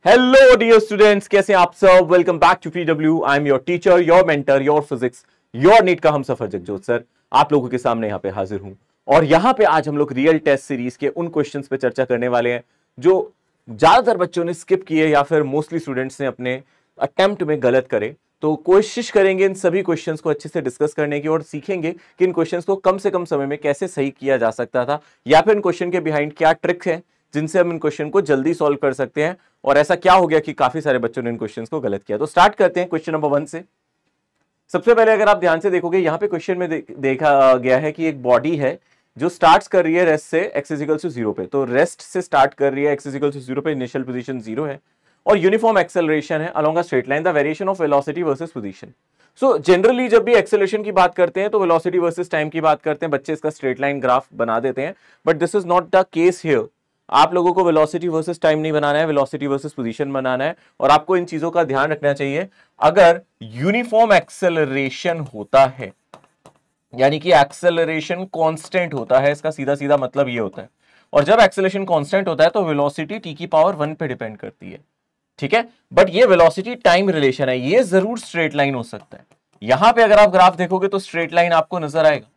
Hello dear students, कैसे हैं आप सब। Welcome back to PW. I am your teacher, your mentor, your physics, your NEET का हम सफर जगजोत सर आप लोगों के सामने यहाँ पे हाजिर हूं। और यहाँ पे आज हम लोग रियल टेस्ट सीरीज के उन क्वेश्चंस पे चर्चा करने वाले हैं जो ज्यादातर बच्चों ने स्किप किए या फिर मोस्टली स्टूडेंट्स ने अपने अटेम्प्ट में गलत करे। तो कोशिश करेंगे इन सभी क्वेश्चंस को अच्छे से डिस्कस करने की और सीखेंगे कि इन क्वेश्चंस को कम से कम समय में कैसे सही किया जा सकता था या फिर इन क्वेश्चन के बिहाइंड क्या ट्रिक है जिनसे हम इन क्वेश्चन को जल्दी सॉल्व कर सकते हैं और ऐसा क्या हो गया कि काफी सारे बच्चों ने इन क्वेश्चंस को गलत किया। तो स्टार्ट करते हैं क्वेश्चन नंबर 1 से। सबसे पहले अगर आप ध्यान से देखोगे यहाँ पे क्वेश्चन में देखा गया है कि एक बॉडी है जो स्टार्ट कर रही है रेस्ट से x इज इक्वल टू 0 पे। तो रेस्ट से स्टार्ट कर रही है x इज इक्वल टू 0 पे, इनिशियल पोजीशन 0 है और यूनिफॉर्म एक्सेलरेशन है along a straight line, the variation of velocity versus position. So generally जब भी एक्सेलरेशन की बात करते हैं तो वेलोसिटी वर्सेस टाइम की बात करते हैं, बच्चे इसका स्ट्रेट लाइन ग्राफ बना देते हैं, but this is not the case here. आप लोगों को वेलोसिटी वर्सेस टाइम नहीं बनाना है, वेलोसिटी वर्सेस पोजीशन बनाना है। और आपको इन चीजों का ध्यान रखना चाहिए। अगर यूनिफॉर्म एक्सेलरेशन होता है यानी कि एक्सेलरेशन कांस्टेंट होता है, इसका सीधा सीधा मतलब ये होता है। और जब एक्सेलरेशन कांस्टेंट होता है तो वेलोसिटी टी की पावर 1 पे डिपेंड करती है, ठीक है। बट ये वेलोसिटी टाइम रिलेशन है, ये जरूर स्ट्रेट लाइन हो सकता है। यहां पे अगर आप ग्राफ देखोगे तो स्ट्रेट लाइन आपको नजर आएगा,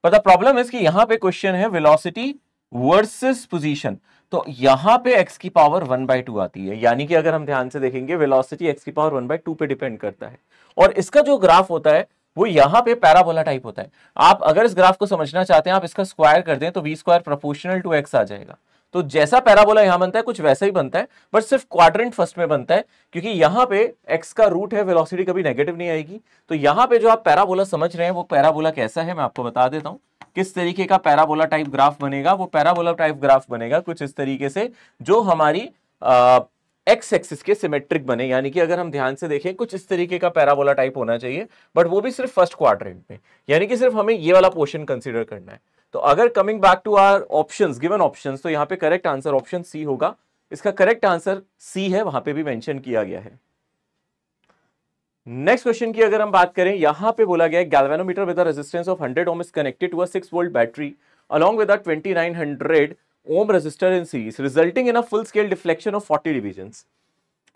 पर द प्रॉब्लम है कि यहां पे क्वेश्चन है वेलोसिटी वर्सेस पोजीशन। तो यहां पे x की पावर 1/2 आती है, यानी कि अगर हम ध्यान से देखेंगे वेलोसिटी x की पावर 1/2 पे डिपेंड करता है। और इसका जो ग्राफ होता है वो यहां पे पैराबोला टाइप होता है। आप अगर इस ग्राफ को समझना चाहते हैं, आप इसका स्क्वायर कर दें तो v square proportional to x आ जाएगा। तो जैसा पैराबोला यहां बनता है कुछ वैसा ही बनता है, बट सिर्फ क्वाड्रेंट फर्स्ट में बनता है, क्योंकि यहां पे x का रूट है, वेलोसिटी कभी नेगेटिव नहीं आएगी। तो यहां पे जो आप पैराबोला समझ रहे हैं वो पैराबोला कैसा है मैं आपको बता देता हूं। किस तरीके का पैराबोला टाइप ग्राफ बनेगा, वो पैराबोला टाइप ग्राफ बनेगा कुछ इस तरीके से जो हमारी एक्स एक्सिस के सिमेट्रिक बने। यानी कि अगर हम ध्यान से देखें कुछ इस तरीके का पैराबोला टाइप होना चाहिए, बट वो भी सिर्फ फर्स्ट क्वाड्रेंट में, यानी कि सिर्फ हमें ये वाला पोर्शन कंसीडर करना है। तो अगर coming back to our options, given options, तो यहां पे करेक्ट आंसर ऑप्शन सी होगा। इसका करेक्ट आंसर सी है, वहां पे भी मेंशन किया गया है। नेक्स्ट क्वेश्चन की अगर हम बात करें, यहां पे बोला गया है galvanometer with a resistance of 100 ohm is connected to a 6 volt battery along with a 2900 ohm resistor in series, resulting in a full scale deflection of 40 divisions.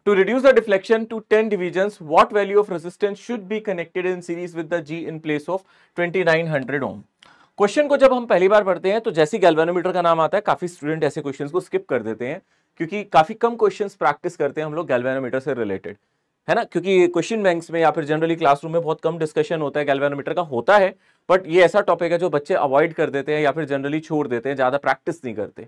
To reduce the deflection to 10 divisions, what value of resistance should be connected in series with the G in place of 2900 ohm? Question को जब हम पहली बार पढ़ते हैं तो जैसे galvanometer का नाम आता है, काफी स्टूडेंट ऐसे क्वेश्चंस को स्किप कर देते हैं, क्योंकि काफी कम क्वेश्चंस प्रैक्टिस करते हैं हम लोग गैल्वेनोमीटर से रिलेटेड, है ना। क्योंकि क्वेश्चन बैंक्स में या फिर जनरली क्लासरूम में बहुत कम डिस्कशन होता है गैल्वेनोमीटर का, होता है, बट ये ऐसा टॉपिक है जो बच्चे अवॉइड कर देते हैं या फिर जनरली छोड़ देते हैं, ज्यादा प्रैक्टिस नहीं करते।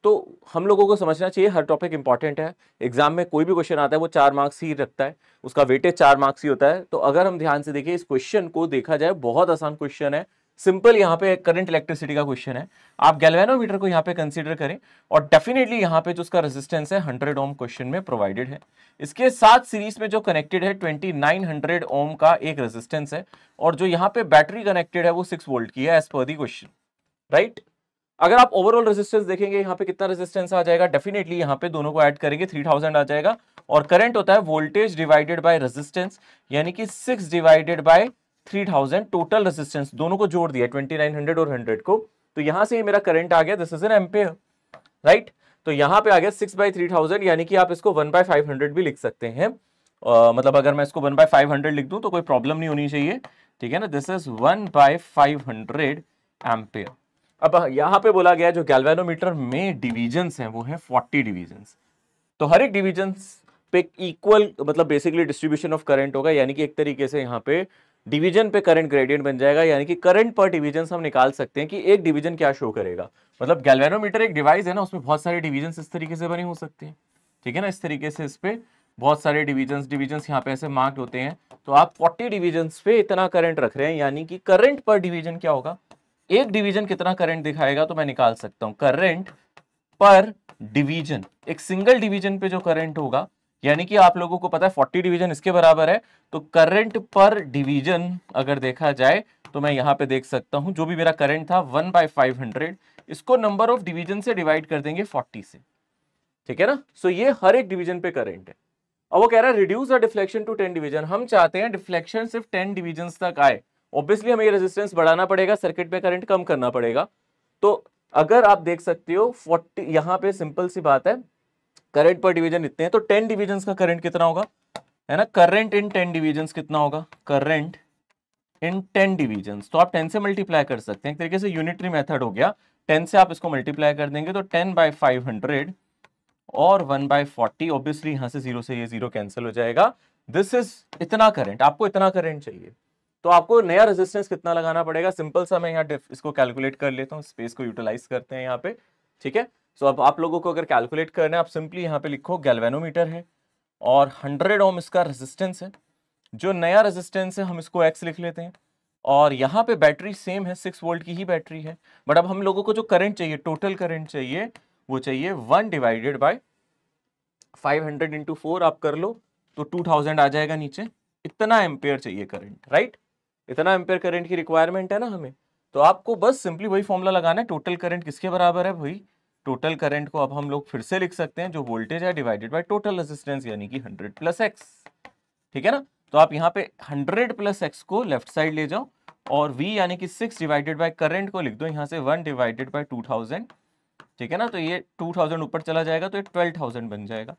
तो हम लोगों को समझना चाहिए हर टॉपिक इंपॉर्टेंट है। एग्जाम में कोई भी क्वेश्चन आता है वो 4 मार्क्स ही रखता है, उसका वेटेज 4 मार्क्स ही होता है। तो अगर हम ध्यान से देखिए इस क्वेश्चन को देखा जाए, बहुत आसान क्वेश्चन है, सिंपल। यहाँ पे करंट इलेक्ट्रिसिटी का क्वेश्चन है, आप गैल्वेनोमीटर को यहाँ पे कंसीडर करें और डेफिनेटली यहाँ पे जो उसका रेजिस्टेंस है 100 ओम क्वेश्चन में प्रोवाइडेड है। इसके साथ सीरीज में जो कनेक्टेड है 2900 ओम का एक रेजिस्टेंस है, और जो यहाँ पे बैटरी कनेक्टेड है वो 6 वोल्ट की है as per the question, right. अगर आप ओवरऑल रेजिस्टेंस देखेंगे यहाँ पे कितना रेजिस्टेंस आ जाएगा, डेफिनेटली यहाँ पे दोनों को ऐड करेंगे 3000 आ जाएगा। और करंट होता है वोल्टेज डिवाइडेड बाय रेजिस्टेंस, यानी कि 6 डिवाइडेड बाय 3000, टोटल रेजिस्टेंस दोनों को जोड़ दिया 2900 और 100 को, तो यहां से मेरा करंट आ गया, this is an ampere, right. तो यहां पे आ गया 6/3000, यानी कि आप इसको 1/500 भी लिख सकते हैं। मतलब अगर मैं इसको 1/500 लिख दूं तो कोई प्रॉब्लम नहीं होनी चाहिए, ठीक है ना। This is 1/500 ampere. अब यहां पे बोला गया जो गैल्वेनोमीटर में डिविजन्स हैं वो है 40 डिविजन्स। तो हर एक डिविजन्स पे इक्वल, मतलब बेसिकली डिस्ट्रीब्यूशन ऑफ करंट होगा, यानी कि एक तरीके से यहाँ पे डिवीजन पे करंट ग्रेडियंट बन जाएगा, यानी कि करंट पर डिवीजन हम निकाल सकते हैं कि एक डिवीजन क्या शो करेगा। मतलब गैल्वेनोमीटर एक डिवाइस है ना, उसमें बहुत सारे डिवीजन इस तरीके से बने हो सकते हैं, ठीक है ना। इस तरीके से इस पे बहुत सारे डिवीजन यहाँ पे ऐसे मार्क्ड होते हैं। तो आप 40 डिवीजन पे इतना करंट रख रहे हैं, यानी कि करंट पर डिवीजन क्या होगा, एक डिवीजन कितना करंट दिखाएगा, तो मैं निकाल सकता हूं करंट पर डिवीजन। एक सिंगल डिवीजन पे जो करंट होगा, यानी कि आप लोगों को पता है 40 डिवीजन इसके बराबर है, तो करंट पर डिवीजन अगर देखा जाए तो मैं यहां पे देख सकता हूं जो भी मेरा करंट था 1/500, इसको नंबर ऑफ डिवीजन से डिवाइड कर देंगे 40 से, ठीक है ना। सो ये हर एक डिवीजन पे करंट है। अब वो कह रहा है reduce the deflection to 10 division, हम चाहते हैं डिफ्लेक्शन सिर्फ 10 डिवीजन तक आए। ऑब्वियसली हमें ये रेजिस्टेंस बढ़ाना पड़ेगा, सर्किट पे करंट कम करना पड़ेगा। तो अगर आप देख सकते हो 40, यहां पे सिंपल सी बात है, करंट पर डिवीजन इतने हैं, तो 10 डिविजन्स का करंट कितना होगा, है ना, करंट इन 10 डिविजन्स कितना होगा, करंट इन 10 डिविजन्स, तो आप 10 से मल्टीप्लाई कर सकते हैं, एक तरीके से यूनिटरी मेथड हो गया, 10 से आप इसको मल्टीप्लाई कर देंगे तो 10/500 और 1/40, ऑब्वियसली यहां से 0 से ये 0 कैंसिल हो जाएगा। दिस इज इतना करंट, आपको इतना करंट चाहिए, तो आपको नया रेजिस्टेंस कितना लगाना पड़ेगा, सिंपल सा मैं यहाँ इसको कैलकुलेट कर लेता हूँ, स्पेस को यूटिलाइज करते हैं यहाँ पे, ठीक है। सो अब आप लोगों को अगर कैलकुलेट करना है, आप सिंपली यहाँ पे लिखो गैल्वेनोमीटर है और 100 ओम इसका रेजिस्टेंस है, जो नया रेजिस्टेंस है हम इसको x लिख लेते हैं, और यहाँ पे बैटरी सेम है, 6 वोल्ट की ही बैटरी है, बट अब हम लोगों को जो करंट चाहिए, टोटल करंट चाहिए, वो चाहिए 1 डिवाइडेड बाय 500 इंटू 4, आप कर लो तो 2000 आ जाएगा नीचे, इतना एम्पेयर चाहिए करंट, राइट, इतना एम्पेयर करंट की रिक्वायरमेंट है ना हमें, तो आपको बस सिंपली वही फॉर्मूला लगाना है, टोटल करंट किसके बराबर है भाई, टोटल करंट को अब हम लोग फिर से लिख सकते हैं, जो वोल्टेज है डिवाइडेड बाय टोटल रेजिस्टेंस, यानी कि 100 प्लस एक्स, ठीक है ना। तो आप यहाँ पे 100 प्लस एक्स को लेफ्ट साइड ले जाओ, और v यानी कि 6 डिवाइडेड बाय करंट को लिख दो यहाँ से 1 डिवाइडेड बाय 2000, ठीक है ना, तो ये 2000 ऊपर चला जाएगा तो ये 12000 बन जाएगा,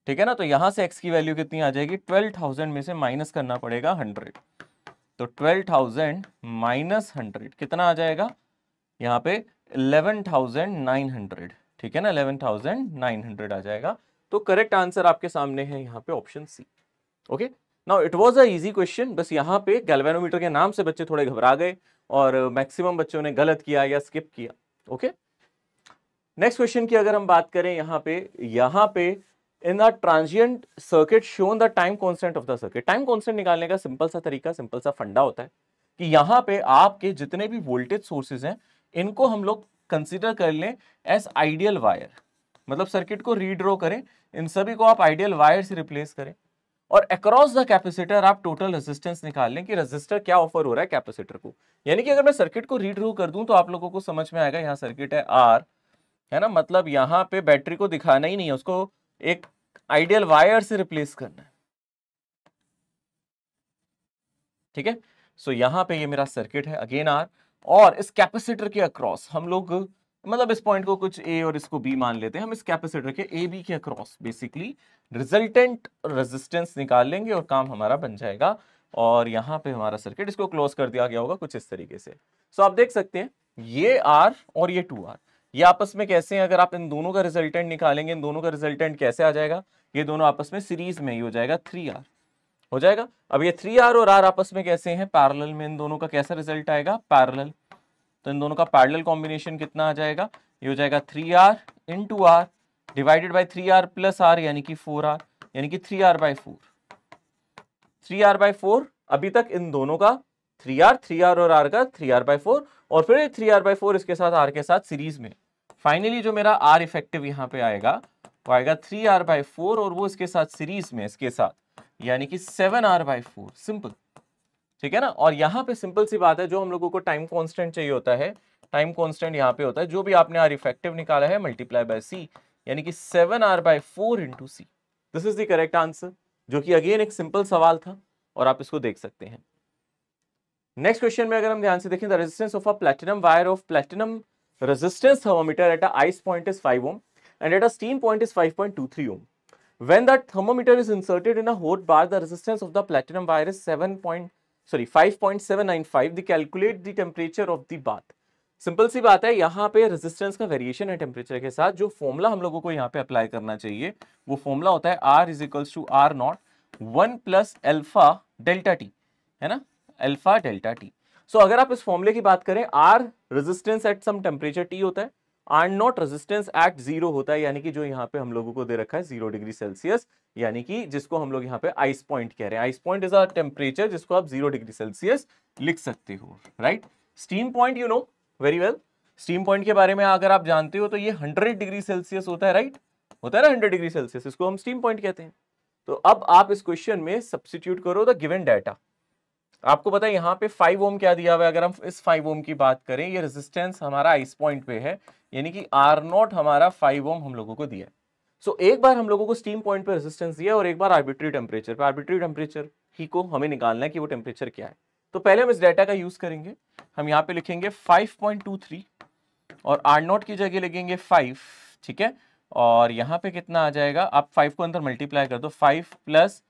ठीक है ना। तो यहाँ से x की वैल्यू कितनी आ जाएगी, 12000 में से माइनस करना पड़ेगा 100, तो 12000 माइनस 100 कितना आ जाएगा, यहाँ पे 11900, ठीक है ना, 11900 आ जाएगा। तो करेक्ट आंसर आपके सामने है यहाँ पे option C. Okay, now it was a easy question, बस यहाँ पे गैल्वेनोमीटर के नाम से बच्चे थोड़े घबरा गए और मैक्सिमम बच्चों ने गलत किया या स्किप किया। ओके, नेक्स्ट क्वेश्चन की अगर हम बात करें, यहाँ पे in the transient circuit shown the time constant of the circuit. Time constant निकालने का सिंपल सा तरीका, सिंपल सा फंडा होता है कि यहाँ पे आपके जितने भी वोल्टेज सोर्सेज हैं, इनको हम लोग कंसीडर कर लें एज आइडियल वायर, मतलब सर्किट को रीड्रॉ करें, इन सभी को आप आइडियल वायर से रिप्लेस करें, और अक्रॉस द कैपेसिटर आप टोटल रेजिस्टेंस निकाल लें कि रेजिस्टर क्या ऑफर हो रहा है कैपेसिटर को। यानी कि अगर मैं सर्किट को रीड्रॉ कर दूं तो आप लोगों को समझ में आएगा, यहाँ सर्किट है आर, है ना, मतलब यहाँ पे बैटरी को दिखाना ही नहीं है, उसको एक आइडियल वायर से रिप्लेस करना है, ठीक है। सो यहाँ पे ये मेरा सर्किट है अगेन आर, और इस कैपेसिटर के अक्रॉस हम लोग, मतलब इस पॉइंट को कुछ ए और इसको बी मान लेते हैं, हम इस कैपेसिटर के ए बी के अक्रॉस बेसिकली रिजल्टेंट रेजिस्टेंस निकाल लेंगे और काम हमारा बन जाएगा। और यहाँ पे हमारा सर्किट, इसको क्लोज कर दिया गया होगा कुछ इस तरीके से। सो आप देख सकते हैं ये आर और ये 2R, ये आपस में कैसे हैं, अगर आप इन दोनों का रिजल्टेंट निकालेंगे, इन दोनों का रिजल्टेंट कैसे आ जाएगा, ये दोनों आपस में सीरीज में ही हो जाएगा, 3R हो जाएगा। अब ये 3R और R आपस में कैसे हैं, पैरेलल में, इन दोनों का कैसा रिजल्ट आएगा, पैरेलल, तो इन दोनों का पैरेलल कॉम्बिनेशन कितना आ जाएगा, ये हो जाएगा 3R into R divided by 3R plus R, यानी कि 4R, यानी कि 3R/4, 3R/4। अभी तक इन दोनों का 3R और R का 3R/4, और फिर 3R/4 इसके साथ R के साथ सीरीज में। फाइनली जो मेरा R इफेक्टिव यहाँ पे आएगा वो आएगा 3R/4, और वो इसके साथ सीरीज में इसके साथ, यानी कि 7R/4, सिंपल, ठीक है ना। और यहाँ पे सिंपल सी बात है, जो हम लोगों को टाइम कांस्टेंट चाहिए होता है, टाइम कांस्टेंट यहाँ पे होता है, जो भी आपने R इफेक्टिव निकाला है मल्टीप्लाई बाय C, यानी कि 7R/4 into C। This is the correct answer, जो कि अगेन एक सिंपल सवाल था और आप इसको देख सकते हैं। नेक्स्ट क्वेश्चन में अगर हम ध्यान से देखें, the resistance of a platinum wire of platinum resistance thermometer at a ice point is 5 ohm and at a steam point is 5.23 ohm. When the thermometer is inserted in a hot bar, the resistance of the platinum wire is 5.795. The calculate the temperature of the bath. Simple सी बात है, यहाँ पे resistance का variation है temperature के साथ। जो फॉर्मूला हम लोगों को यहाँ पे अप्लाई करना चाहिए वो फॉर्मूला होता है R is equals to R0 1 plus alpha delta T, है ना, अल्फा डेल्टा टी। सो अगर आप इस फॉर्मूले की बात करें, R resistance at some temperature T होता है, R0 रेजिस्टेंस एट 0 होता है, यानी कि जो यहाँ पे हम लोगों को दे रखा है 0 डिग्री सेल्सियस, यानी कि जिसको हम लोग यहाँ पे आइस पॉइंट कह रहे हैं। Ice point is a temperature जिसको आप 0 डिग्री सेल्सियस लिख सकते हो, right. Steam point you know very well, steam point के बारे में अगर आप जानते हो तो ये 100 डिग्री सेल्सियस होता है, राइट, होता है ना 100 डिग्री सेल्सियस, इसको हम स्टीम पॉइंट कहते हैं। तो अब आप इस क्वेश्चन में सब्स्टिट्यूट करो द गिवन डाटा। आपको पता है यहाँ पे 5 ओम क्या दिया हुआ है, अगर हम इस 5 ओम की बात करें, ये रेजिस्टेंस हमारा आइस पॉइंट पे है, यानी कि R0 हमारा 5 ओम हम लोगों को दिया है। सो एक बार हम लोगों को स्टीम पॉइंट पे रेजिस्टेंस दिया और एक बार आर्बिट्री टेम्परेचर पे, आर्बिट्री टेम्परेचर ही को हमें निकालना है कि वो टेम्परेचर क्या है। तो पहले हम इस डाटा का यूज करेंगे, हम यहाँ पे लिखेंगे 5.23 और R0 की जगह लिखेंगे 5, ठीक है। और यहाँ पे कितना आ जाएगा, आप 5 को अंदर मल्टीप्लाई कर दो, 5 +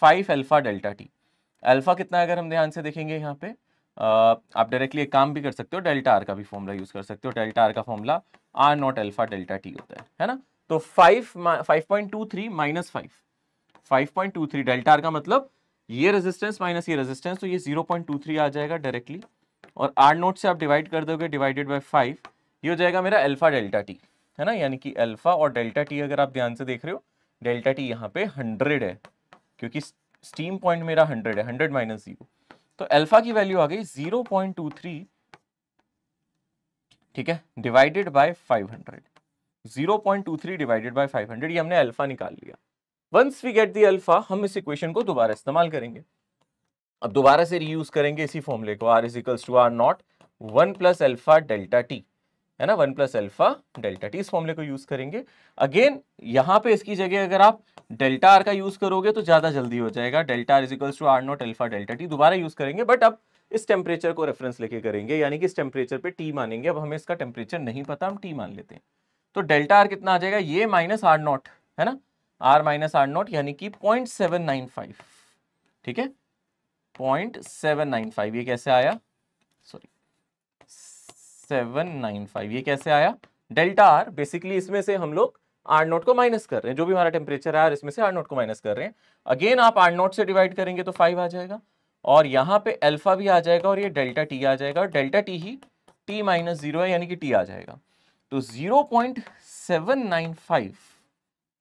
5 अल्फा डेल्टा टी। अल्फा कितना है अगर हम ध्यान से देखेंगे यहाँ पे, आप डायरेक्टली एक काम भी कर सकते हो, डेल्टा आर का भी फॉर्मूला यूज कर सकते हो। डेल्टा आर का formula R naught alpha delta T होता है ना। तो 5.23 माइनस 5.23 डेल्टा आर का मतलब ये रेजिस्टेंस माइनस ये रेजिस्टेंस, तो ये 0.23 आ जाएगा डायरेक्टली। और आर नोट से आप डिवाइड कर दोगे, डिवाइडेड बाय 5, ये हो जाएगा मेरा अल्फा डेल्टा टी, है ना। यानी कि अल्फा और डेल्टा टी अगर आप ध्यान से देख रहे हो, डेल्टा टी यहाँ पे 100 है, क्योंकि स्टीम पॉइंट मेरा 100 है, 100 माइनस 0, तो अल्फा की वैल्यू आ गई 0.23, ठीक है, डिवाइडेड बाय 500। 0.23 डिवाइडेड बाय 500, ये हमने अल्फा निकाल लिया। Once we get the alpha, हम इस इक्वेशन को दोबारा इस्तेमाल करेंगे। अब दोबारा से रीयूज करेंगे इसी फॉर्मूले को, R is to R naught 1 + alpha delta T, है ना, 1 + अल्फा डेल्टा टी, इस फॉर्मूले को यूज करेंगे। अगेन यहाँ पे इसकी जगह अगर आप डेल्टा आर का यूज करोगे तो ज्यादा जल्दी हो जाएगा। Delta R is to R naught alpha delta T दोबारा यूज करेंगे, बट अब इस टेम्परेचर को रेफरेंस लेके करेंगे, यानी कि इस टेम्परेचर पे टी मानेंगे। अब हमें इसका टेम्परेचर नहीं पता, हम टी मान लेते हैं। तो डेल्टा आर कितना आ जाएगा, ये माइनस आर नॉट, है ना, आर माइनस आर नॉट, यानी कि 0.795, ठीक है, 0.795। ये कैसे आया, सॉरी 795, ये कैसे आया, डेल्टा आर बेसिकली इसमें से हम लोग आर नोट को माइनस कर रहे हैं, जो भी हमारा टेम्परेचर है इसमें से आर नोट को माइनस कर रहे हैं। अगेन आप आर नोट से डिवाइड करेंगे तो 5 आ जाएगा, और यहाँ पे अल्फा भी आ जाएगा, और ये डेल्टा टी आ जाएगा, और डेल्टा टी ही टी माइनस 0 है, यानी कि टी आ जाएगा। तो 0.795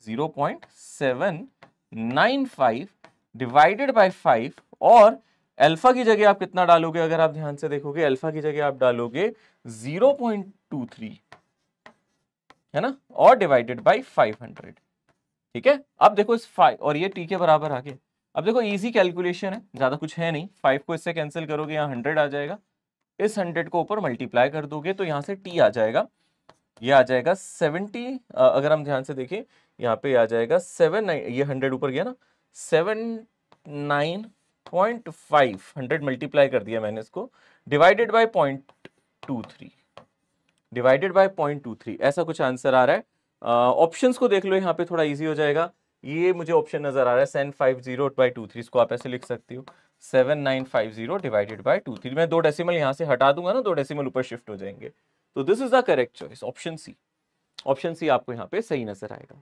0.795 डिवाइडेड बाय 5, और अल्फा की जगह आप कितना डालोगे, अगर आप ध्यान से देखोगे अल्फा की जगह आप डालोगे 0.23, है ना, और डिवाइडेड बाय 500, ठीक है। अब देखो इस 5 और ये टी के बराबर आ गए। अब देखो इजी कैलकुलेशन है, ज्यादा कुछ है नहीं, 5 को इससे कैंसिल करोगे, यहाँ 100 आ जाएगा, इस 100 को ऊपर मल्टीप्लाई कर दोगे तो यहाँ से टी आ जाएगा, ये आ जाएगा 70, अगर हम ध्यान से देखें यहाँ पे आ जाएगा 7, ये 100 ऊपर गया ना, 79.5, 100 मल्टीप्लाई कर दिया मैंने इसको, डिवाइडेड बाय 0.23, डिवाइडेड बाय 0.23, ऐसा कुछ आंसर आ रहा है। ऑप्शंस को देख लो, यहाँ पे थोड़ा इजी हो जाएगा। ये मुझे ऑप्शन नजर आ रहा है 750/23, इसको आप ऐसे लिख सकते हो 7950 डिवाइडेड बाय 23। मैं 2 डेसिमल यहाँ से हटा दूंगा ना, 2 डेसिमल ऊपर शिफ्ट हो जाएंगे, तो this is the correct choice, option C. Option C आपको यहाँ पे सही नजर आएगा।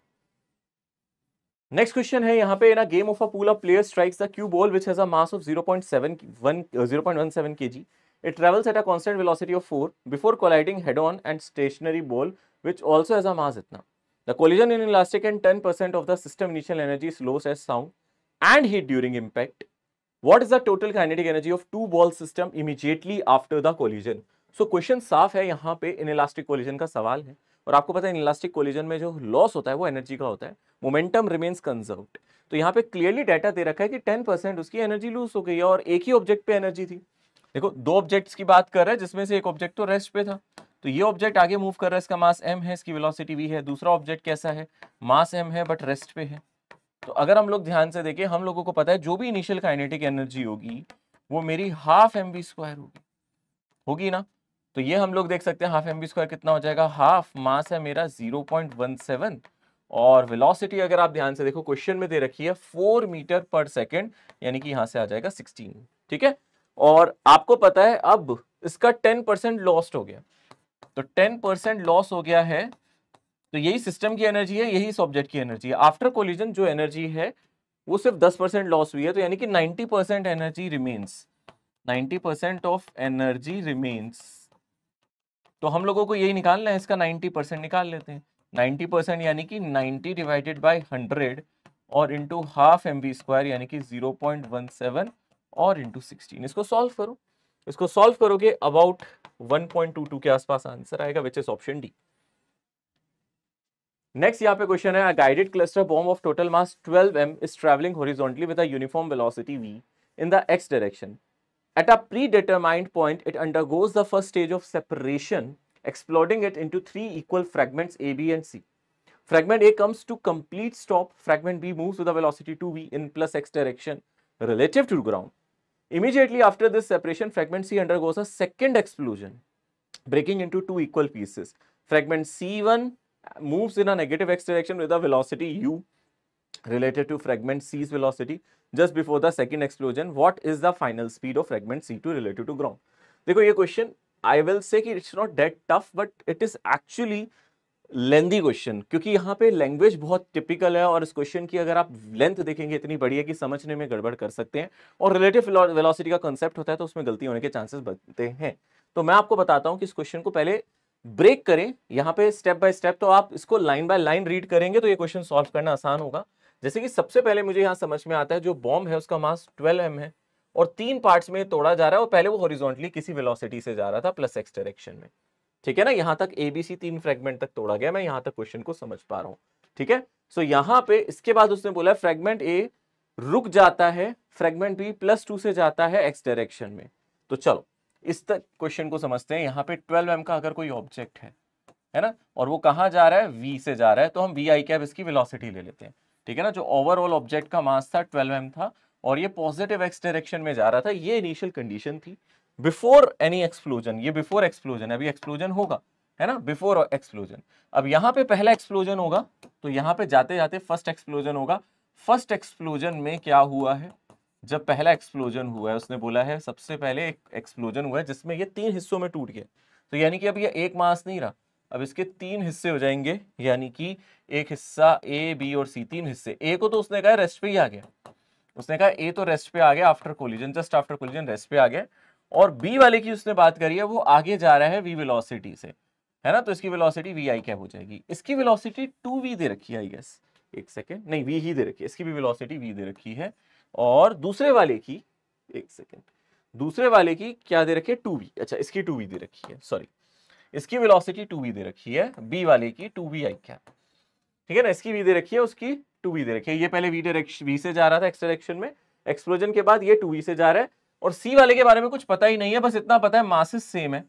नेक्स्ट क्वेश्चन है यहाँ पे, in a game of a pool of players strikes the cue ball which has a mass of 0.17 kg. It travels at a constant velocity of 4 before colliding head-on and stationary ball which also has a mass itna. The collision in elastic and 10% of the system initial energy is lost as sound and heat during impact. What is the total kinetic energy of two ball system immediately after the collision? So question साफ है, यहाँ पे inelastic collision का सवाल है, और आपको पता है inelastic collision में जो लॉस होता है वो एनर्जी का होता है, मोमेंटम रिमेन्स कंजर्व्ड। तो यहाँ पे क्लियरली डाटा दे रखा है कि 10% उसकी एनर्जी लूज हो गई है, और एक ही ऑब्जेक्ट पे एनर्जी थी। देखो 2 ऑब्जेक्ट्स की बात कर रहा है, जिसमें से एक ऑब्जेक्ट तो रेस्ट पे था, तो ये ऑब्जेक्ट आगे मूव कर रहा है, इसका मास m है, इसकी वेलोसिटी v है। दूसरा ऑब्जेक्ट कैसा है, मास m है बट रेस्ट पे है। तो अगर हम लोग ध्यान से देखें, हम लोगों को पता है जो भी इनिशियल काइनेटिक एनर्जी होगी वो मेरी हाफ mv² होगी ना। तो ये हम लोग देख सकते हैं, हाफ mv² कितना हो जाएगा, हाफ मास है मेरा 0.17, और वेलोसिटी अगर आप ध्यान से देखो क्वेश्चन में दे रखी है 4 मीटर पर सेकेंड, यानी कि यहां से आ जाएगा 16, ठीक है। और आपको पता है अब इसका 10% लॉस्ट हो गया, तो 10% लॉस हो गया है, तो यही सिस्टम की एनर्जी है, यही इस ऑब्जेक्ट की एनर्जी है। आफ्टर कोलिजन जो एनर्जी है वो सिर्फ 10% लॉस हुई है, तो यानी कि 90% energy remains, 90% of energy remains. तो हम लोगों को यही निकालना है, इसका 90% निकाल लेते हैं। 90% यानी कि 90 डिवाइडेड बाय 100 और इंटू हाफ mv² यानी कि 0.17 और इंटू 16। इसको सॉल्व करो, इसको सॉल्व करोगे अबाउट 1.22 के आसपास आंसर आएगा, which is option D. Next यहाँ पे क्वेश्चन है, guided cluster bomb of total mass 12m is travelling horizontally with a uniform velocity v in the x direction. At a predetermined point, it undergoes the first stage of separation, exploding it into 3 equal fragments A, B, and C. Fragment A comes to complete stop. Fragment B moves with a velocity 2v in plus x direction relative to ground. Immediately after this separation, fragment C undergoes a second explosion, breaking into 2 equal pieces. Fragment C1 moves in a negative x direction with a velocity u related to fragment C's velocity just before the second explosion. What is the final speed of fragment C2 relative to ground? देखो ये question I will say कि it's not that tough, but it is actually lengthy question, क्योंकि यहाँ पे language बहुत typical है और इस क्वेश्चन की अगर आप लेंथ देखेंगे इतनी बड़ी है कि समझने में गड़बड़ कर सकते हैं, और रिलेटिव वेलोसिटी का कांसेप्ट होता है तो उसमें गलती होने के चांसेस बनते हैं। तो मैं आपको बताता हूं कि इस क्वेश्चन को पहले ब्रेक करें यहाँ पे स्टेप बाय स्टेप, तो आप इसको लाइन बाय लाइन रीड करेंगे तो ये क्वेश्चन सॉल्व करना आसान होगा। जैसे कि सबसे पहले मुझे यहाँ समझ में आता है जो बॉम्ब है उसका मास 12 m है और 3 पार्ट्स में तोड़ा जा रहा है, और पहले वो हॉरिजॉन्टली किसी वेलोसिटी से जा रहा था प्लस एक्स डायरेक्शन में। ठीक है ना, यहां तक एबीसी 3 फ्रेगमेंट तक तोड़ा गया, मैं यहां तक क्वेश्चन को समझ पा रहा हूं। ठीक है, सो यहां पे इसके बाद उसने बोला फ्रेगमेंट ए रुक जाता है, फ्रेगमेंट बी +2 से जाता है एक्स डायरेक्शन में। तो चलो इस तक क्वेश्चन को समझते हैं। यहाँ पे 12 m का अगर कोई ऑब्जेक्ट है ना, और वो कहां जा रहा है, v से जा रहा है, तो हम वी आई कैप इसकी वेलोसिटी ले लेते हैं। ठीक है ना, जो ओवरऑल ऑब्जेक्ट का मास था 12 m था और ये पॉजिटिव एक्स डायरेक्शन में जा रहा था। ये इनिशियल कंडीशन थी बिफोर एनी एक्सप्लोजन, ये बिफोर एक्सप्लोजन, अभी एक्सप्लोजन होगा है ना, बिफोर एक्सप्लोजन। अब यहाँ पे पहला एक्सप्लोजन होगा तो यहाँ पे जाते जाते फर्स्ट एक्सप्लोजन होगा। फर्स्ट एक्सप्लोजन में क्या हुआ है, जब पहला एक्सप्लोजन हुआ है उसने बोला है सबसे पहले एक एक्सप्लोजन हुआ है जिसमें ये 3 हिस्सों में टूट गया। तो यानी कि अब ये एक मास नहीं रहा, अब इसके 3 हिस्से हो जाएंगे, यानी कि एक हिस्सा ए बी और सी, 3 हिस्से। ए को तो उसने कहा रेस्ट पे ही आ गया, उसने कहा ए तो रेस्ट पे आ गया after collision, just after collision rest पे आ गया। और बी वाले की उसने बात करी है वो आगे जा रहा है वी वेलोसिटी से, है ना, तो इसकी वेलोसिटी वी आई कैप हो जाएगी। इसकी वेलोसिटी 2v दे रखी है आई गेस, एक सेकेंड, नहीं v ही दे रखी है, इसकी भी वेलोसिटी v दे रखी है। और दूसरे वाले की, एक सेकेंड, दूसरे वाले की क्या दे रखी है, 2v, अच्छा इसकी 2v दे रखी है, सॉरी इसकी वेलोसिटी 2v दे रखी है, बी वाले की 2v आई कैप। ठीक है ना, इसकी v दे रखी है, उसकी 2v दे रखी है। ये पहले v से जा रहा था एक्स डायरेक्शन में, एक्सप्लोजन के बाद ये 2v से जा रहा है। और सी वाले के बारे में कुछ पता ही नहीं है, बस इतना पता है मासेस सेम है,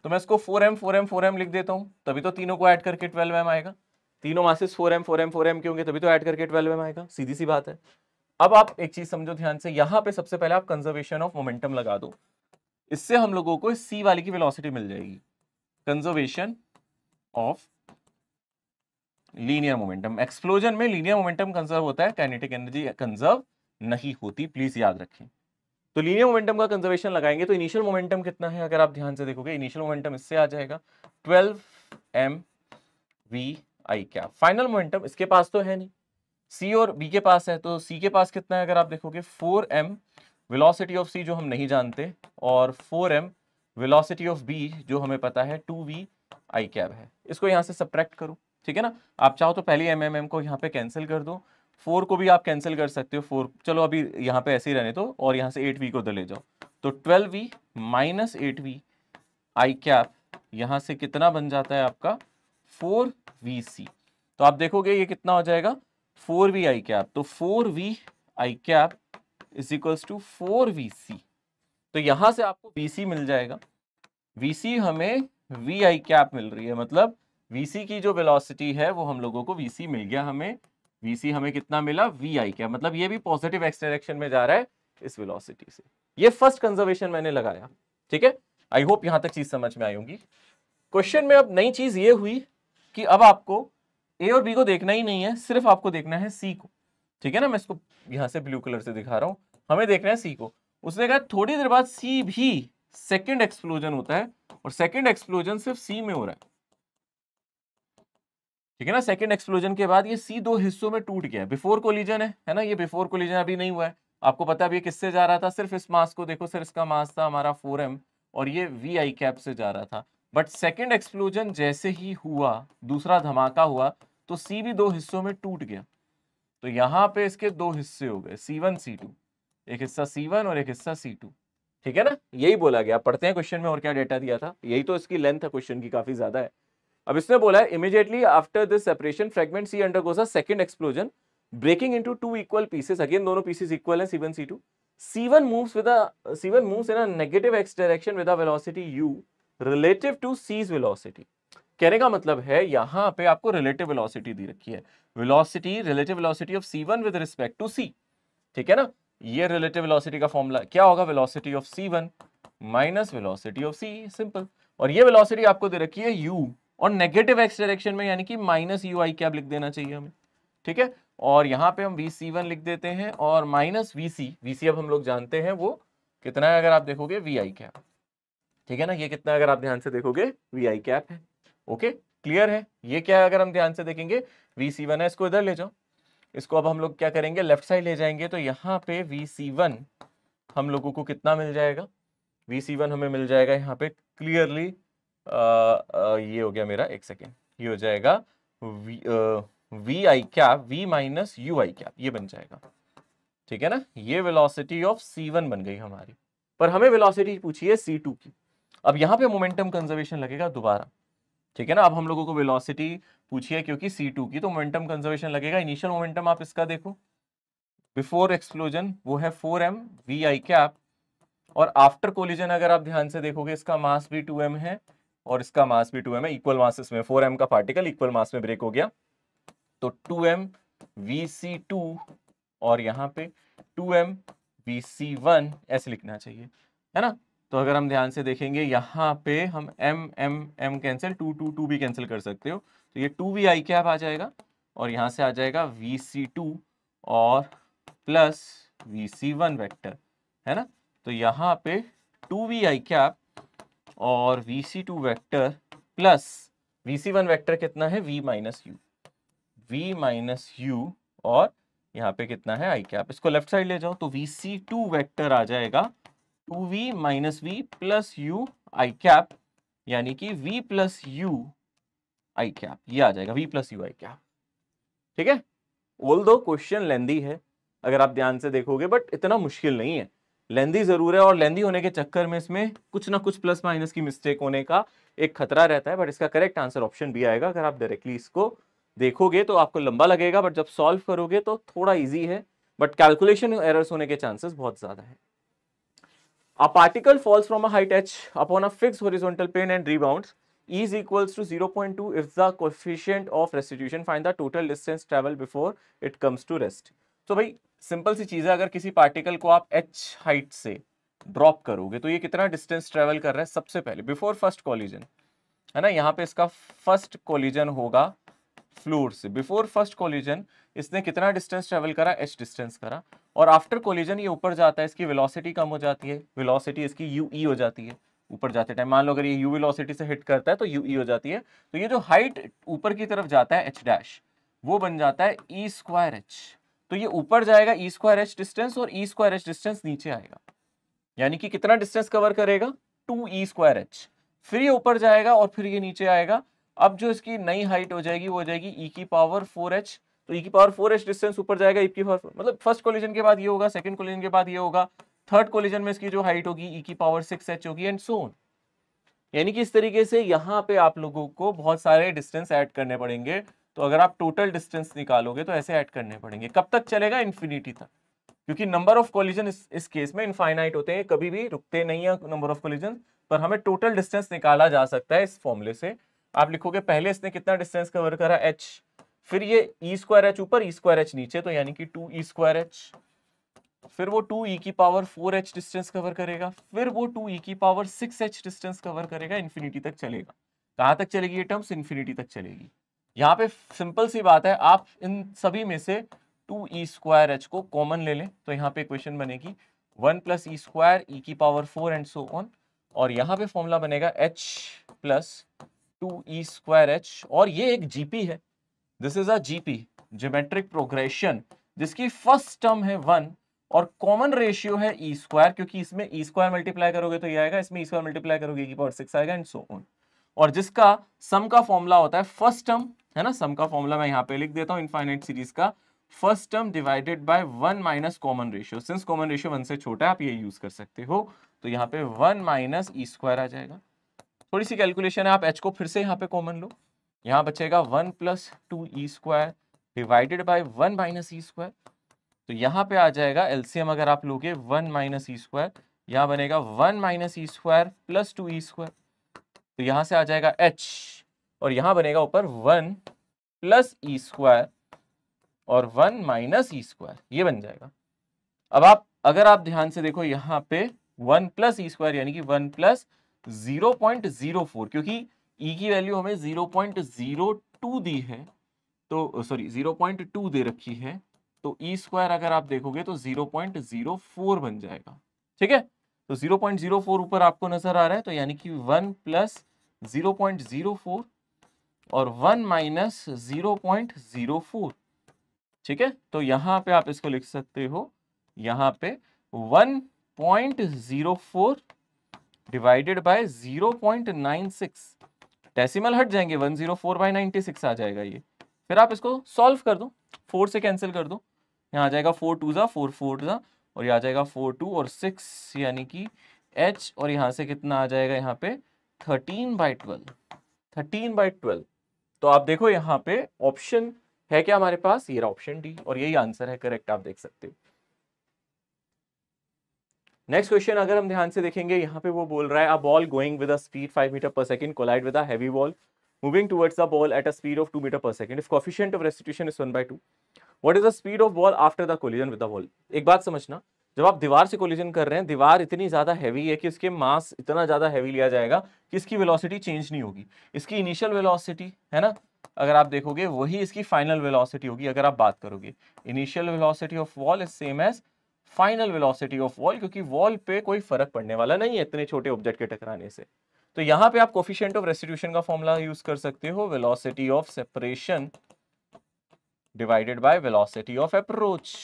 तो मैं इसको 4m 4m 4m लिख देता हूं, तभी तो तीनों को ऐड करके 12m आएगा। तीनों मासेस 4m 4m 4m के होंगे तभी तो ऐड करके 12m आएगा, सीधी सी बात है। अब आप एक चीज समझो ध्यान से, यहां पे सबसे पहले आप कंजर्वेशन ऑफ मोमेंटम लगा दो, इससे हम लोगों को सी वाले की वेलोसिटी मिल जाएगी। Conservation of linear momentum, explosion में लीनियर मोमेंटम कंजर्व होता है, काइनेटिक एनर्जी कंजर्व नहीं होती, प्लीज याद रखें। तो लीनियर मोमेंटम का कंजर्वेशन लगाएंगे तो इनिशियल मोमेंटम कितना है, अगर आप ध्यान से देखोगे इनिशियल मोमेंटम इससे आ जाएगा 12 mv आई कैप। फाइनल मोमेंटम इसके पास तो है नहीं, सी और बी के पास है, तो सी के पास कितना है अगर आप देखोगे 4m वेलोसिटी ऑफ सी जो हम नहीं जानते, और 4m वेलोसिटी ऑफ बी जो हमें पता है 2v आई कैप है। इसको यहां से सब्ट्रैक्ट करो, ठीक है ना, आप चाहो तो पहले एम को यहाँ पे कैंसिल कर दो, 4 को भी आप कैंसिल कर सकते हो, 4 चलो अभी यहाँ पे ऐसे ही रहने दो, और यहाँ से 8v को उधर ले जाओ, तो 12v माइनस 8v आई कैप यहाँ से कितना बन जाता है आपका 4vc। तो आप देखोगे ये कितना हो जाएगा 4v आई कैप, तो 4v i cap is equals to 4vc। तो यहां से आपको vc मिल जाएगा, vc हमें v आई कैप मिल रही है, मतलब vc की जो वेलोसिटी है वो हम लोगों को vc मिल गया, हमें vc हमें कितना मिला v आई कैप, मतलब ये भी पॉजिटिव एक्स डायरेक्शन में जा रहा है इस वेलोसिटी से। ये फर्स्ट कंजर्वेशन मैंने लगाया, ठीक है, आई होप यहां तक चीज समझ में आई होगी। क्वेश्चन में अब नई चीज ये हुई कि अब आपको ए और बी को देखना ही नहीं है, सिर्फ आपको देखना है सी को, ठीक है ना, मैं इसको यहां से ब्लू कलर से दिखा रहा हूं, हमें देखना है सी को। उसने कहा थोड़ी देर बाद सी भी सेकंड एक्सप्लोजन होता है, और सेकंड एक्सप्लोजन सिर्फ सी में हो रहा है, ठीक है ना, सेकंड एक्सप्लोजन के बाद ये सी 2 हिस्सों में टूट गया, बिफोर कोलिजन है ना, ये बिफोर कोलिजन अभी नहीं हुआ है। आपको पता है अब ये किससे जा रहा था, सिर्फ इस मास को देखो, सिर्फ इसका मास था हमारा 4m और ये वी आई कैप से जा रहा था। बट सेकंड एक्सप्लोजन जैसे ही हुआ, दूसरा धमाका हुआ, तो सी भी 2 हिस्सों में टूट गया, तो यहां पे इसके 2 हिस्से हो गए, C1 C2, एक हिस्सा C1 और एक हिस्सा C2, ठीक है ना, यही बोला गया। पढ़ते हैं क्वेश्चन में और क्या डेटा दिया था, यही तो इसकी लेंथ है क्वेश्चन की, काफी ज्यादा है। अब इसने बोला है immediately after this separation fragment C undergoes a second explosion breaking into 2 equal pieces, again दोनों पीसेस इक्वल है C1 C2, C1 moves in a negative x direction with a velocity u relative to c's velocity। कहने का मतलब है यहां पे आपको relative velocity दी रखी है, velocity relative velocity of C1 with respect to C, ठीक है ना, ये रिलेटिव वेलोसिटी का फॉर्मूला क्या होगा, velocity of C1 minus velocity of C, simple. और ये वेलोसिटी आपको दे रखी है u, और नेगेटिव एक्स डायरेक्शन में यानी कि माइनस यू आई कैप लिख देना चाहिए हमें, ठीक है। और यहाँ पे हम VC1 लिख देते हैं और माइनस VC अब हम लोग जानते हैं वो कितना है, अगर आप देखोगे वी आई कैप, ठीक है ना। ये कितना अगर आप ध्यान से देखोगे वी आई कैप है। ओके, क्लियर है। ये क्या है अगर हम ध्यान से देखेंगे VC1 है, इसको इधर ले जाओ, इसको अब हम लोग क्या करेंगे लेफ्ट साइड ले जाएंगे, तो यहाँ पे VC1 हम लोगों को कितना मिल जाएगा, VC1 हमें मिल जाएगा यहाँ पे क्लियरली ये हो गया मेरा, एक सेकेंड, ये हो जाएगा v i cap V minus u i cap, ये बन जाएगा, ठीक है ना। ये वेलोसिटी ऑफ C1 बन गई हमारी, पर हमें वेलोसिटी पूछी है C2 की। अब यहाँ पे मोमेंटम कंजर्वेशन लगेगा दोबारा, ठीक है ना। अब हम लोगों को वेलोसिटी पूछी है क्योंकि C2 की, तो मोमेंटम कंजर्वेशन लगेगा। इनिशियल मोमेंटम आप इसका देखो बिफोर एक्सप्लोजन वो है 4m वी आई कैप, और आफ्टर कोलिजन अगर आप ध्यान से देखोगे इसका मास भी 2m है और इसका मास भी 2m है, इक्वल मासेस में 4m का पार्टिकल इक्वल मास में ब्रेक हो गया, तो 2m VC2 और यहाँ पे 2m VC1 ऐसे लिखना चाहिए, है ना। तो अगर हम ध्यान से देखेंगे यहाँ पे हम m कैंसिल, 2 भी कैंसिल कर सकते हो, तो ये 2v आई कैप आ जाएगा और यहाँ से आ जाएगा VC2 और प्लस VC1 वेक्टर, है ना। तो यहाँ पे 2v आई कैप और VC2 vector plus VC1 vector कितना है V माइनस यू और यहाँ पे कितना है आई कैप, इसको लेफ्ट साइड ले जाओ, तो VC2 वेक्टर आ जाएगा 2v minus v plus you i cap, यानी कि v plus you i cap, ये आ जाएगा v plus you i cap, ठीक है। ऑल्दो क्वेश्चन लेंदी है अगर आप ध्यान से देखोगे, बट इतना मुश्किल नहीं है। लेंदी जरूर है और लेंदी होने के चक्कर में इसमें कुछ ना कुछ प्लस माइनस की मिस्टेक होने का एक खतरा रहता है, बट इसका करेक्ट आंसर ऑप्शन बी आएगा। अगर आप डायरेक्टली इसको देखोगे तो आपको लंबा लगेगा, बट जब सॉल्व करोगे तो थोड़ा इजी है, बट कैलकुलेशन एरर्स होने के चांसेस बहुत ज्यादा है। A particle falls from a height h upon a fixed horizontal plane and rebounds. E is equals to 0.2 if the coefficient of restitution. Find the total distance travel before it comes to rest. तो भाई simple सी चीज है, अगर किसी particle को आप h height से drop करोगे तो ये कितना डिस्टेंस ट्रेवल कर रहा है सबसे पहले बिफोर फर्स्ट कोलिजन, है ना। यहाँ पे इसका फर्स्ट कोलिजन होगा फ्लोर से, बिफोर फर्स्ट कोलिजन इसने कितना डिस्टेंस ट्रेवल करा, h डिस्टेंस करा, और आफ्टर कोलिजन ये ऊपर जाता है, इसकी वेलोसिटी कम हो जाती है, वेलोसिटी इसकी ue हो जाती है ऊपर जाते टाइम। मान लो अगर ये u वेलोसिटी से हिट करता है तो ue हो जाती है, तो ये जो हाइट ऊपर की तरफ जाता है h डैश वो बन जाता है e स्क्वायर h, तो ये ऊपर जाएगा e स्क्वायर h डिस्टेंस और e स्क्वायर h डिस्टेंस नीचे आएगा, यानी कि कितना डिस्टेंस कवर करेगा 2e स्क्वायर h, फिर ये ऊपर जाएगा और फिर ये नीचे आएगा। अब जो इसकी नई हाइट हो जाएगी वो हो जाएगी e की पावर 4h, तो e की पावर 4h डिस्टेंस ऊपर जाएगा, e की पावर मतलब फर्स्ट कोलिजन के बाद ये होगा, सेकंड कोलिजन के बाद ये होगा, थर्ड कोलिजन में इसकी जो हाइट होगी e की पावर 6h होगी एंड सो ऑन। यानी कि इस तरीके से यहाँ पे आप लोगों को बहुत सारे डिस्टेंस ऐड करने पड़ेंगे, तो अगर आप टोटल डिस्टेंस निकालोगे तो ऐसे ऐड करने पड़ेंगे। कब तक चलेगा, इन्फिनिटी तक, क्योंकि नंबर ऑफ कोलिजन इस केस में इनफाइनाइट होते हैं, कभी भी रुकते नहीं है नंबर ऑफ कोलिजन, पर हमें टोटल डिस्टेंस निकाला जा सकता है इस फॉर्मूले से। आप लिखोगे पहले इसने कितना डिस्टेंस कवर करा h, फिर ये e स्क्वायर h ऊपर e स्क्वायर h नीचे, तो यानी कि 2e स्क्वायर h, फिर वो 2e की पावर 4h डिस्टेंस कवर करेगा, फिर वो 2e की पावर 6h डिस्टेंस कवर करेगा, इन्फिनिटी तक चलेगा। कहां तक चलेगी ये टर्म्स, इन्फिनिटी तक चलेगी। यहाँ पे सिंपल सी बात है, आप इन सभी में से 2e स्क्वायर h को कॉमन ले लें, तो यहाँ पे इक्वेशन बनेगी 1 प्लस e स्क्वायर e की पावर 4 एंड सो ऑन, और यहाँ पे फॉर्मूला बनेगा h plus 2e square h, और ये एक जीपी है, this is a GP geometric progression, जिसकी फर्स्ट टर्म है 1 और कॉमन रेशियो है e स्क्वायर, क्योंकि इसमें e स्क्वायर मल्टीप्लाई करोगे तो ये आएगा, इसमें e स्क्वायर मल्टीप्लाई करोगे e की पावर 6 आएगा एंड सो ऑन। और जिसका सम का फॉर्मूला होता है फर्स्ट टर्म, है ना, सम का फॉर्मूला मैं यहाँ पे लिख देता हूँ, इनफाइनाइट सीरीज का first term divided by 1 minus common ratio, since common ratio 1 से छोटा है आप ये यूज कर सकते हो, तो यहाँ पे 1 माइनस e स्क्वायर आ जाएगा। थोड़ी सी कैलकुलेशन है, आप h को फिर से यहाँ पे कॉमन लो, यहाँ बचेगा 1 plus 2e square divided by 1 minus e square, तो यहाँ पे आ जाएगा एलसीएम अगर आप लोगे 1 माइनस e स्क्वायर, यहाँ बनेगा 1 minus e square plus 2e square, तो यहाँ से आ जाएगा h, और यहाँ बनेगा ऊपर 1 प्लस e स्क्वायर और 1 माइनस e स्क्वायर, ये बन जाएगा। अब अगर आप ध्यान से देखो यहाँ पे 1 प्लस e स्क्वायर यानी कि 1 प्लस 0.04, क्योंकि ई की वैल्यू हमें 0.02 दी है, तो सॉरी 0.2 दे रखी है, तो ई स्क्वायर अगर आप देखोगे तो 0.04 बन जाएगा। ठीक है, तो 0.04 ऊपर आपको नजर आ रहा है, तो यानी कि 1 प्लस 0.04 और 1 माइनस 0.04। ठीक है, तो यहां पे आप इसको लिख सकते हो, यहां पे 1.04 डिवाइडेड बाय 0.96, डेसिमल हट जाएंगे, 104/96 आ जाएगा ये। फिर आप इसको सॉल्व कर दो, 4 से कैंसिल कर दो, यहाँ आ जाएगा 4 2 जा 4 4 जा, और यहाँ आ जाएगा 4 2 और 6 यानी कि h, और यहाँ से कितना आ जाएगा यहाँ पे 13/12, 13/12। तो आप देखो यहाँ पे ऑप्शन है क्या हमारे पास, ये रहा ऑप्शन डी, और यही आंसर है करेक्ट, आप देख सकते हो। नेक्स्ट क्वेश्चन अगर हम ध्यान से देखेंगे, यहाँ पे वो बोल रहा है a ball going with a speed 5 metre per second collide with a heavy ball moving towards the ball at a speed of 2 metre per second, if coefficient of restitution is 1/2, what is the speed of ball after the collision with the ball. एक बात समझना, जब आप दीवार से collision कर रहे हैं, दीवार इतनी ज्यादा हैवी है कि इसके मास इतना ज्यादा हैवी लिया जाएगा कि इसकी वेलोसिटी चेंज नहीं होगी। इसकी इनिशियल वेलोसिटी है ना, अगर आप देखोगे वही इसकी फाइनल वेलोसिटी होगी। अगर आप बात करोगे initial velocity of wall is same as final velocity of wall, क्योंकि वॉल पे कोई फर्क पड़ने वाला नहीं है इतने छोटे ऑब्जेक्ट के टकराने से। तो यहां पे आप कोफिशिएंट ऑफ रेस्टिट्यूशन का फॉर्मूला यूज कर सकते हो, velocity of separation divided by velocity of approach.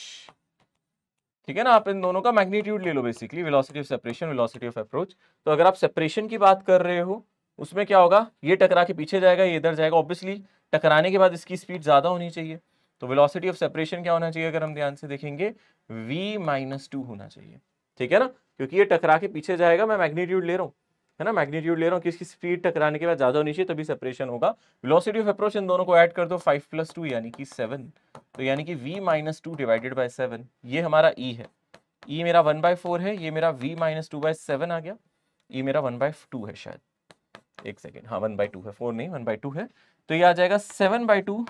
ठीक है ना, आप इन दोनों का मैग्नीट्यूड ले लो basically, velocity of separation, velocity of approach. तो अगर आप सेपरेशन की बात कर रहे हो, उसमें क्या होगा, ये टकरा के पीछे जाएगा, ये इधर जाएगा, ऑब्वियसली टकराने के बाद इसकी स्पीड ज्यादा होनी चाहिए। तो वेलोसिटी ऑफ सेपरेशन क्या होना चाहिए, अगर हम ध्यान से देखेंगे v-2 होना चाहिए। ठीक है ना, क्योंकि ये टकरा के पीछे जाएगा, मैं मैग्नीट्यूड ले रहा हूँ, है ना, मैग्नीट्यूड ले रहा हूँ कि इसकी स्पीड टकराने के बाद ज्यादा होनी चाहिए, तभी सेपरेशन होगा। वेलोसिटी ऑफ अप्रोच इन दोनों को ऐड कर दो, 5 + 2 यानी कि 7, तो यानी कि v-2 डिवाइडेड बाय 7, ये हमारा e है। e मेरा 1/4 है, ये मेरा v-2/7 आ गया, e मेरा 1/2 है शायद, एक सेकेंड, हाँ 1/2 है, 4 नहीं 1/2 है, तो ये आ जाएगा 7/2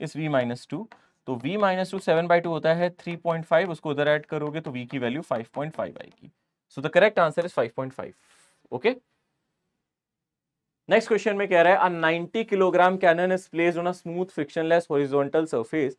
इस v-2, तो v-2 7/2 होता है 3.5, उसको उधर ऐड करोगे तो v की वैल्यू 5.5 आएगी। So the correct answer is 5.5। Okay, next question में कह रहा है a 90 kilogram cannon is placed on a smooth frictionless horizontal surface,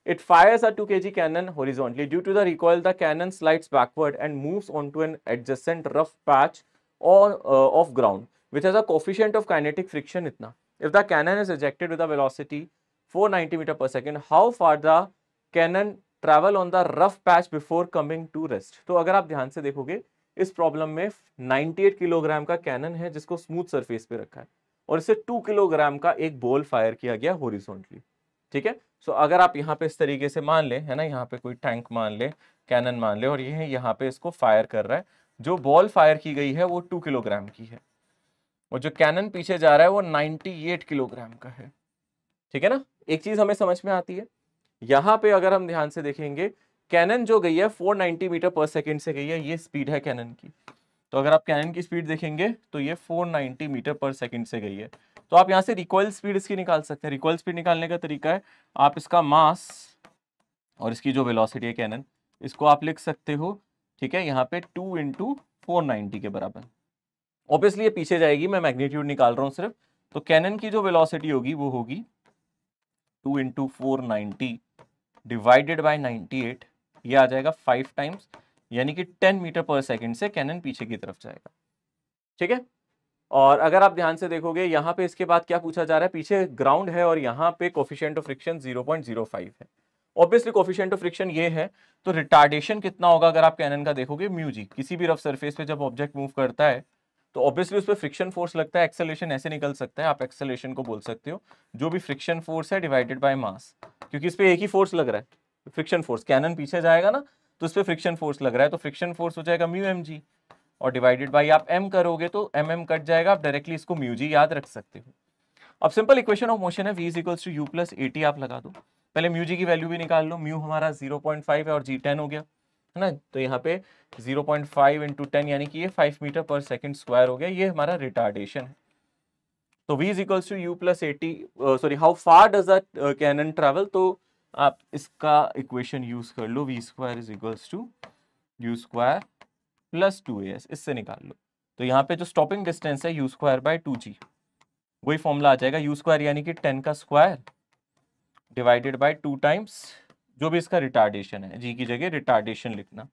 it fires a 2 kg cannon horizontally. Due to the recoil, the cannon slides backward and moves onto an adjacent rough patch or of ground which has a coefficient of kinetic friction itna. If the cannon is ejected with a velocity 490 meter per second, how far the cannon travel on the rough patch before coming to rest? तो अगर आप ध्यान से देखोगे इस problem में 98 kilogram का cannon है जिसको स्मूथ सरफेस पे रखा है, और इसे 2 किलोग्राम का एक बॉल फायर किया गया हॉरिजॉन्टली। ठीक है, सो अगर आप यहाँ पे इस तरीके से मान ले, है ना, यहाँ पे कोई टैंक मान ले, कैनन मान ले, और ये यहाँ पे इसको फायर कर रहा है, जो बॉल फायर की गई है वो 2 किलोग्राम की है, और जो कैनन पीछे जा रहा है वो 98 किलोग्राम का है। ठीक है ना, एक चीज हमें समझ में आती है, यहाँ पे अगर हम ध्यान से देखेंगे, कैनन जो गई है 490 मीटर पर सेकेंड से गई है, ये स्पीड है कैनन की। तो अगर आप कैनन की स्पीड देखेंगे तो ये 490 मीटर पर सेकेंड से गई है। तो आप यहाँ से रिकॉइल स्पीड इसकी निकाल सकते हैं। रिकॉइल स्पीड निकालने का तरीका है, आप इसका मास और इसकी जो वेलोसिटी है कैनन, इसको आप लिख सकते हो, ठीक है, यहाँ पे 2 × 490 के बराबर। ऑब्वियसली ये पीछे जाएगी, मैं मैग्नीट्यूड निकाल रहा हूँ सिर्फ, तो कैनन की जो वेलोसिटी होगी वो होगी 2 × 490 डिवाइडेड बाय 98, ये आ जाएगा 5 टाइम्स, यानी कि 10 मीटर पर सेकेंड से कैनन पीछे की तरफ जाएगा। ठीक है, और अगर आप ध्यान से देखोगे यहाँ पे इसके बाद क्या पूछा जा रहा है, पीछे ग्राउंड है और यहाँ पे कोफिशिएंट ऑफ फ्रिक्शन 0.05 है। ऑब्वियसली कोफिशिएंट ऑफ फ्रिक्शन ये है, तो रिटार्डेशन कितना होगा अगर आप कैनन का देखोगे, म्यू जी। किसी भी रफ सरफेस पे जब ऑब्जेक्ट मूव करता है तो ऑब्वियसली उस पर फ्रिक्शन फोर्स लगता है, एक्सेलरेशन ऐसे निकल सकता है, आप एक्सेलरेशन को बोल सकते हो जो भी फ्रिक्शन फोर्स है डिवाइडेड बाय मास, क्योंकि इस पे एक ही फोर्स लग रहा है, फ्रिक्शन फोर्स। कैनन पीछे जाएगा ना तो इस पे फ्रिक्शन फोर्स लग रहा है, तो फ्रिक्शन फोर्स हो जाएगा म्यू एम जी, और डिवाइडेड बाय आप m करोगे तो mm कट जाएगा, आप डायरेक्टली इसको म्यू जी याद रख सकते हो। अब सिंपल इक्वेशन ऑफ मोशन है, v = u + at आप लगा दो, पहले म्यू जी की वैल्यू भी निकाल लो, म्यू हमारा 0.5 है और जी 10 हो गया, है ना, तो यहाँ पे 0.5 × 10 यानी कि ये 5 मीटर पर सेकेंड स्क्वायर हो गया, ये हमारा रिटार्डेशन है। तो v = u + at, sorry how far does the cannon travel, तो आप इसका इक्वेशन यूज कर लो, v² = u² + 2as, इससे निकाल लो। तो यहाँ पे जो स्टॉपिंग डिस्टेंस है u² / 2g, वही फॉर्मूला आ जाएगा यू स्क्वायर यानी कि 10 का स्क्वायर डिवाइडेड बाय 2 टाइम्स जो भी इसका रिटार्डेशन है, जी की जगह रिटार्डेशन लिखना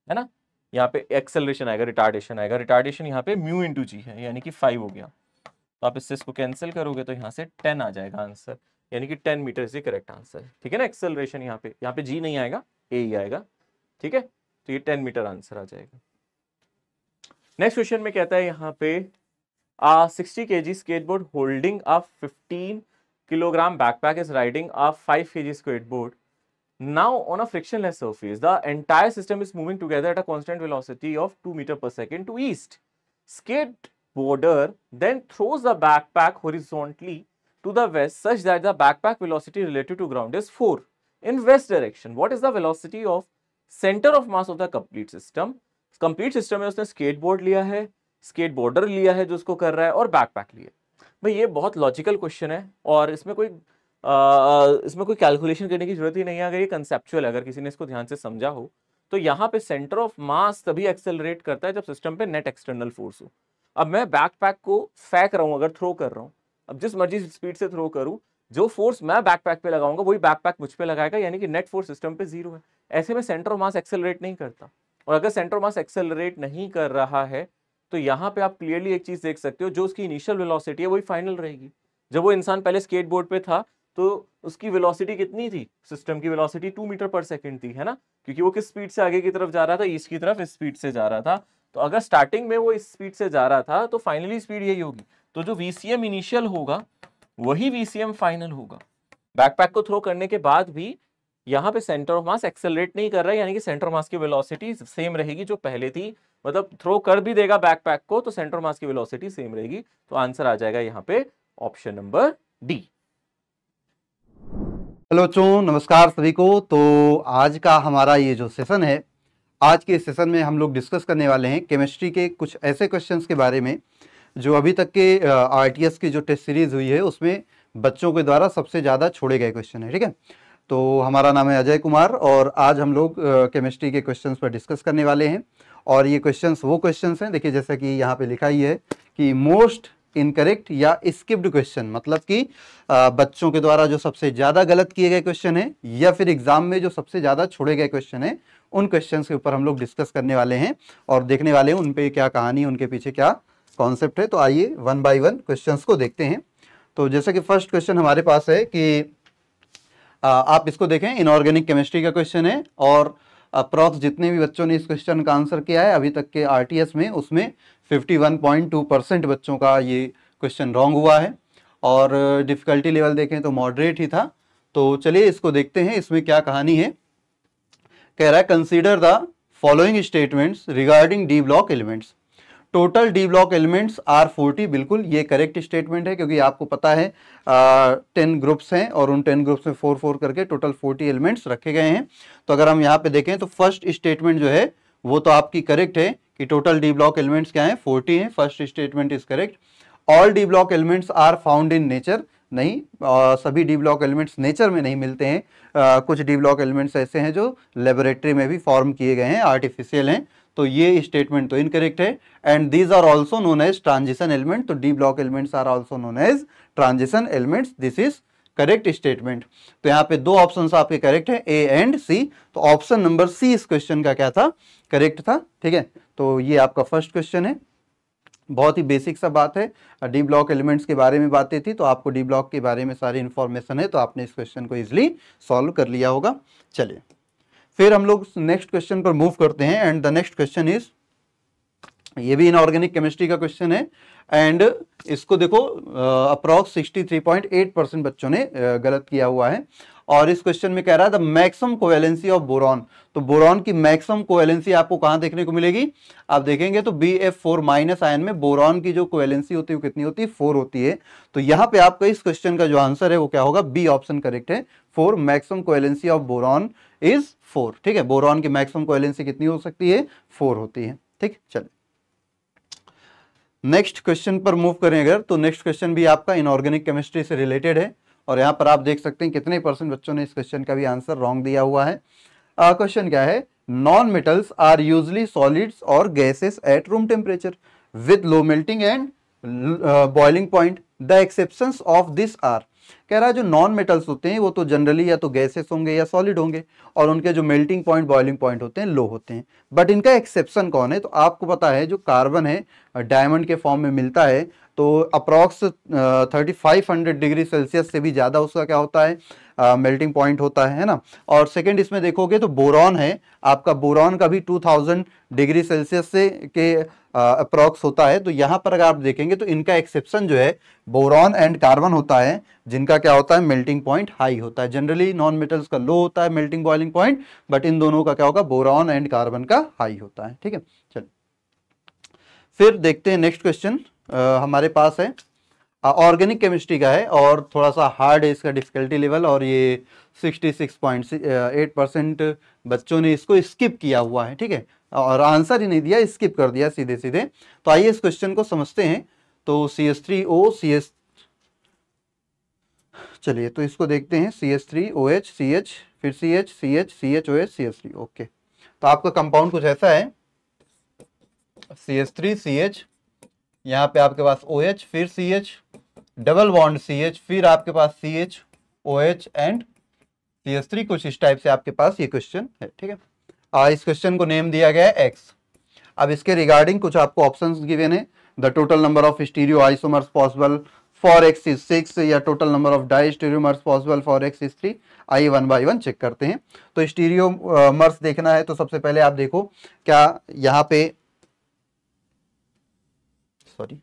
है ना, यहाँ पे एक्सेलरेशन आएगा, रिटार्डेशन आएगा, रिटार्डेशन यहाँ पे म्यू इंटू जी है यानी कि 5 हो गया, तो आप इससे इसको कैंसिल करोगे तो यहाँ से 10 आ जाएगा आंसर, यानी कि 10 metre is the correct answer, ठीक है ना। एक्सेलरेशन यहाँ पे जी नहीं आएगा, ए ही आएगा, ठीक है, तो ये 10 मीटर आंसर आ जाएगा। नेक्स्ट क्वेश्चन में कहता है यहाँ पे 60 kg skateboard holding a 15 kilogram backpack is riding a 5 kg skateboard. Now on a frictionless surface, the entire system is moving together at a constant velocity of 2 meter per second to east. Skateboarder then throws the backpack horizontally to the west such that the backpack velocity relative to ground is 4 in west direction. What is the velocity of center of mass of the complete system? Complete system में उसने skateboard लिया है, skateboarder लिया है जो उसको कर रहा है, और बैकपैक लिया। भाई ये बहुत लॉजिकल क्वेश्चन है और इसमें कोई कैलकुलेशन करने की जरूरत ही नहीं है, अगर ये कंसेप्चुअल है, अगर किसी ने इसको ध्यान से समझा हो तो यहाँ पे सेंटर ऑफ मास तभी एक्सेलरेट करता है जब सिस्टम पे नेट एक्सटर्नल फोर्स हो। अब मैं बैकपैक को फेंक रहा हूँ, अगर थ्रो कर रहा हूँ, अब जिस मर्जी स्पीड से थ्रो करूँ, जो फोर्स मैं बैकपैक पे लगाऊंगा वही बैकपैक मुझ पे लगाएगा, यानी कि नेट फोर्स सिस्टम पे 0 है। ऐसे में सेंटर ऑफ मास एक्सेलरेट नहीं करता, और अगर सेंटर ऑफ मास एक्सेलरेट नहीं कर रहा है तो यहाँ पे आप क्लियरली एक चीज देख सकते हो, जो उसकी इनिशियल वेलोसिटी है वही फाइनल रहेगी। जब वो इंसान पहले स्केटबोर्ड पे था तो उसकी वेलोसिटी कितनी थी, सिस्टम की वेलोसिटी 2 मीटर पर सेकंड थी, है ना, क्योंकि वो किस स्पीड से आगे की तरफ जा रहा था, ईस्ट की तरफ इस स्पीड से जा रहा था। तो अगर स्टार्टिंग में वो इस स्पीड से जा रहा था तो फाइनली स्पीड यही होगी, तो जो VCM इनिशियल होगा वही VCM फाइनल होगा। बैकपैक को थ्रो करने के बाद भी यहाँ पे सेंटर ऑफ मास एक्सेलरेट नहीं कर रहा है, यानी कि सेंटर ऑफ मास की वेलोसिटी सेम रहेगी जो पहले थी, मतलब थ्रो कर भी देगा बैकपैक को तो सेंटर ऑफ मास की वेलोसिटी सेम रहेगी, तो आंसर आ जाएगा यहाँ पे ऑप्शन नंबर डी। हेलो बच्चों, नमस्कार सभी को। तो आज का हमारा ये जो सेशन है, आज के सेशन में हम लोग डिस्कस करने वाले हैं केमिस्ट्री के कुछ ऐसे क्वेश्चंस के बारे में जो अभी तक के RTS की जो टेस्ट सीरीज हुई है उसमें बच्चों के द्वारा सबसे ज़्यादा छोड़े गए क्वेश्चन है, ठीक है। तो हमारा नाम है अजय कुमार और आज हम लोग केमिस्ट्री के क्वेश्चंस पर डिस्कस करने वाले हैं। और ये क्वेश्चंस वो क्वेश्चंस हैं, देखिए जैसा कि यहाँ पे लिखा ही है कि मोस्ट इनकरेक्ट या स्किप्ड क्वेश्चन, मतलब कि बच्चों के द्वारा जो सबसे ज़्यादा गलत किए गए क्वेश्चन है या फिर एग्जाम में जो सबसे ज़्यादा छोड़े गए क्वेश्चन है, उन क्वेश्चंस के ऊपर हम लोग डिस्कस करने वाले हैं और देखने वाले हैं उन पे क्या कहानी, उनके पीछे क्या कॉन्सेप्ट है। तो आइए 1 बाय 1 क्वेश्चंस को देखते हैं। तो जैसा कि फर्स्ट क्वेश्चन हमारे पास है कि आप इसको देखें, इनऑर्गेनिक केमिस्ट्री का क्वेश्चन है और अप्रॉक्स जितने भी बच्चों ने इस क्वेश्चन का आंसर किया है अभी तक के RTS में, उसमें 51.2% बच्चों का ये क्वेश्चन रॉन्ग हुआ है और डिफ़िकल्टी लेवल देखें तो मॉडरेट ही था। तो चलिए इसको देखते हैं, इसमें क्या कहानी है। कह रहा है consider the following statements regarding d block elements. Total d block elements are 40, बिल्कुल ये करेक्ट स्टेटमेंट है क्योंकि आपको पता है 10 ग्रुप्स हैं और उन 10 ग्रुप्स में 4 करके टोटल 40 एलिमेंट्स रखे गए हैं। तो अगर हम यहाँ पे देखें तो फर्स्ट स्टेटमेंट जो है वो तो आपकी करेक्ट है कि टोटल डी ब्लॉक एलिमेंट्स क्या है, 40 हैं। First statement is correct. All d block elements are found in nature, नहीं, सभी डी ब्लॉक एलिमेंट्स नेचर में नहीं मिलते हैं। कुछ डी ब्लॉक एलिमेंट्स ऐसे हैं जो लेबोरेटरी में भी फॉर्म किए गए हैं, आर्टिफिशियल हैं। तो ये स्टेटमेंट तो इनकरेक्ट है। And these are also known as transition element, तो D block elements are also known as transition elements, this is correct statement. तो यहाँ पे दो ऑप्शन आपके करेक्ट है, ए एंड सी। तो ऑप्शन नंबर सी इस क्वेश्चन का क्या था, करेक्ट था, ठीक है। तो ये आपका फर्स्ट क्वेश्चन है, बहुत ही बेसिक सा बात है। डी ब्लॉक एलिमेंट्स के बारे में बातें थी तो आपको डी ब्लॉक के बारे में सारी इंफॉर्मेशन है, तो आपने इस क्वेश्चन को इजिली सॉल्व कर लिया होगा। चलिए फिर हम लोग नेक्स्ट क्वेश्चन पर मूव करते हैं and the next question is, ये भी इनऑर्गेनिक केमिस्ट्री का क्वेश्चन है एंड इसको देखो अप्रॉक्स 63.8% बच्चों ने गलत किया हुआ है। और इस क्वेश्चन में कह रहा है the maximum covalency of boron. तो बोरॉन की मैक्सिमम कोवेलेंसी आपको कहां देखने को मिलेगी, आप देखेंगे तो BF4 माइनस आयन में बोरॉन की जो कोवेलेंसी होती है वो कितनी होती है, 4 होती है। तो यहाँ पे आपका इस क्वेश्चन का जो आंसर है वो क्या होगा, बी ऑप्शन करेक्ट है, 4। Maximum covalency of boron is 4, ठीक है। बोरॉन की मैक्सिमम कोवेलेंसी कितनी हो सकती है, 4 होती है, ठीक। चलिए नेक्स्ट क्वेश्चन पर मूव करें अगर, तो नेक्स्ट क्वेश्चन भी आपका इनऑर्गेनिक केमिस्ट्री से रिलेटेड है और यहाँ पर आप देख सकते हैं कितने % बच्चों ने इस क्वेश्चन का भी आंसर रॉन्ग दिया हुआ है। क्वेश्चन क्या है, non metals are usually solids और gases at room temperature with low melting and boiling point. The exceptions of this are, कह रहा है जो नॉन मेटल्स होते हैं वो तो जनरली या तो गैसेस होंगे या सॉलिड होंगे, और उनके जो मेल्टिंग पॉइंट बॉइलिंग पॉइंट होते हैं लो होते हैं। बट इनका एक्सेप्शन कौन है? तो आपको पता है जो कार्बन है डायमंड के फॉर्म में मिलता है, तो अप्रॉक्स 3500 डिग्री सेल्सियस से भी ज़्यादा उसका क्या होता है, मेल्टिंग पॉइंट होता है ना। और सेकंड इसमें देखोगे तो बोरॉन है आपका, बोरॉन का भी 2000 डिग्री सेल्सियस से के अप्रॉक्स होता है। तो यहाँ पर अगर आप देखेंगे तो इनका एक्सेप्शन जो है बोरॉन एंड कार्बन होता है, जिनका क्या होता है मेल्टिंग पॉइंट हाई होता है। जनरली नॉन मेटल्स का लो होता है melting boiling point, but in दोनों का क्या होगा, बोरॉन एंड कार्बन का हाई होता है। ठीक है, चलिए फिर देखते हैं नेक्स्ट क्वेश्चन हमारे पास है ऑर्गेनिक केमिस्ट्री का है, और थोड़ा सा हार्ड है इसका डिफिकल्टी लेवल, और ये 66.8% बच्चों ने इसको स्किप किया हुआ है। ठीक है, और आंसर ही नहीं दिया, स्किप कर दिया सीधे सीधे। तो आइए इस क्वेश्चन को समझते हैं। तो CH3O चलिए तो इसको देखते हैं, CH3OH CH फिर CH CH CHOH CH3। Okay, तो आपका कंपाउंड कुछ ऐसा है, CH3 CH, यहाँ पे आपके पास OH फिर CH डबल बॉन्ड CH फिर आपके पास CH OH एंड CH3, कुछ इस टाइप से आपके पास ये क्वेश्चन है। ठीक है, इस क्वेश्चन को नेम दिया गया है X। अब इसके रिगार्डिंग कुछ आपको ऑप्शंस गिवन है, the total number of stereoisomers possible for X is 6, या total number of diastereomers possible for X is 3। आइए वन बाय वन चेक करते हैं। तो स्टीरियोमर्स देखना है तो सबसे पहले आप देखो क्या यहाँ पे, सॉरी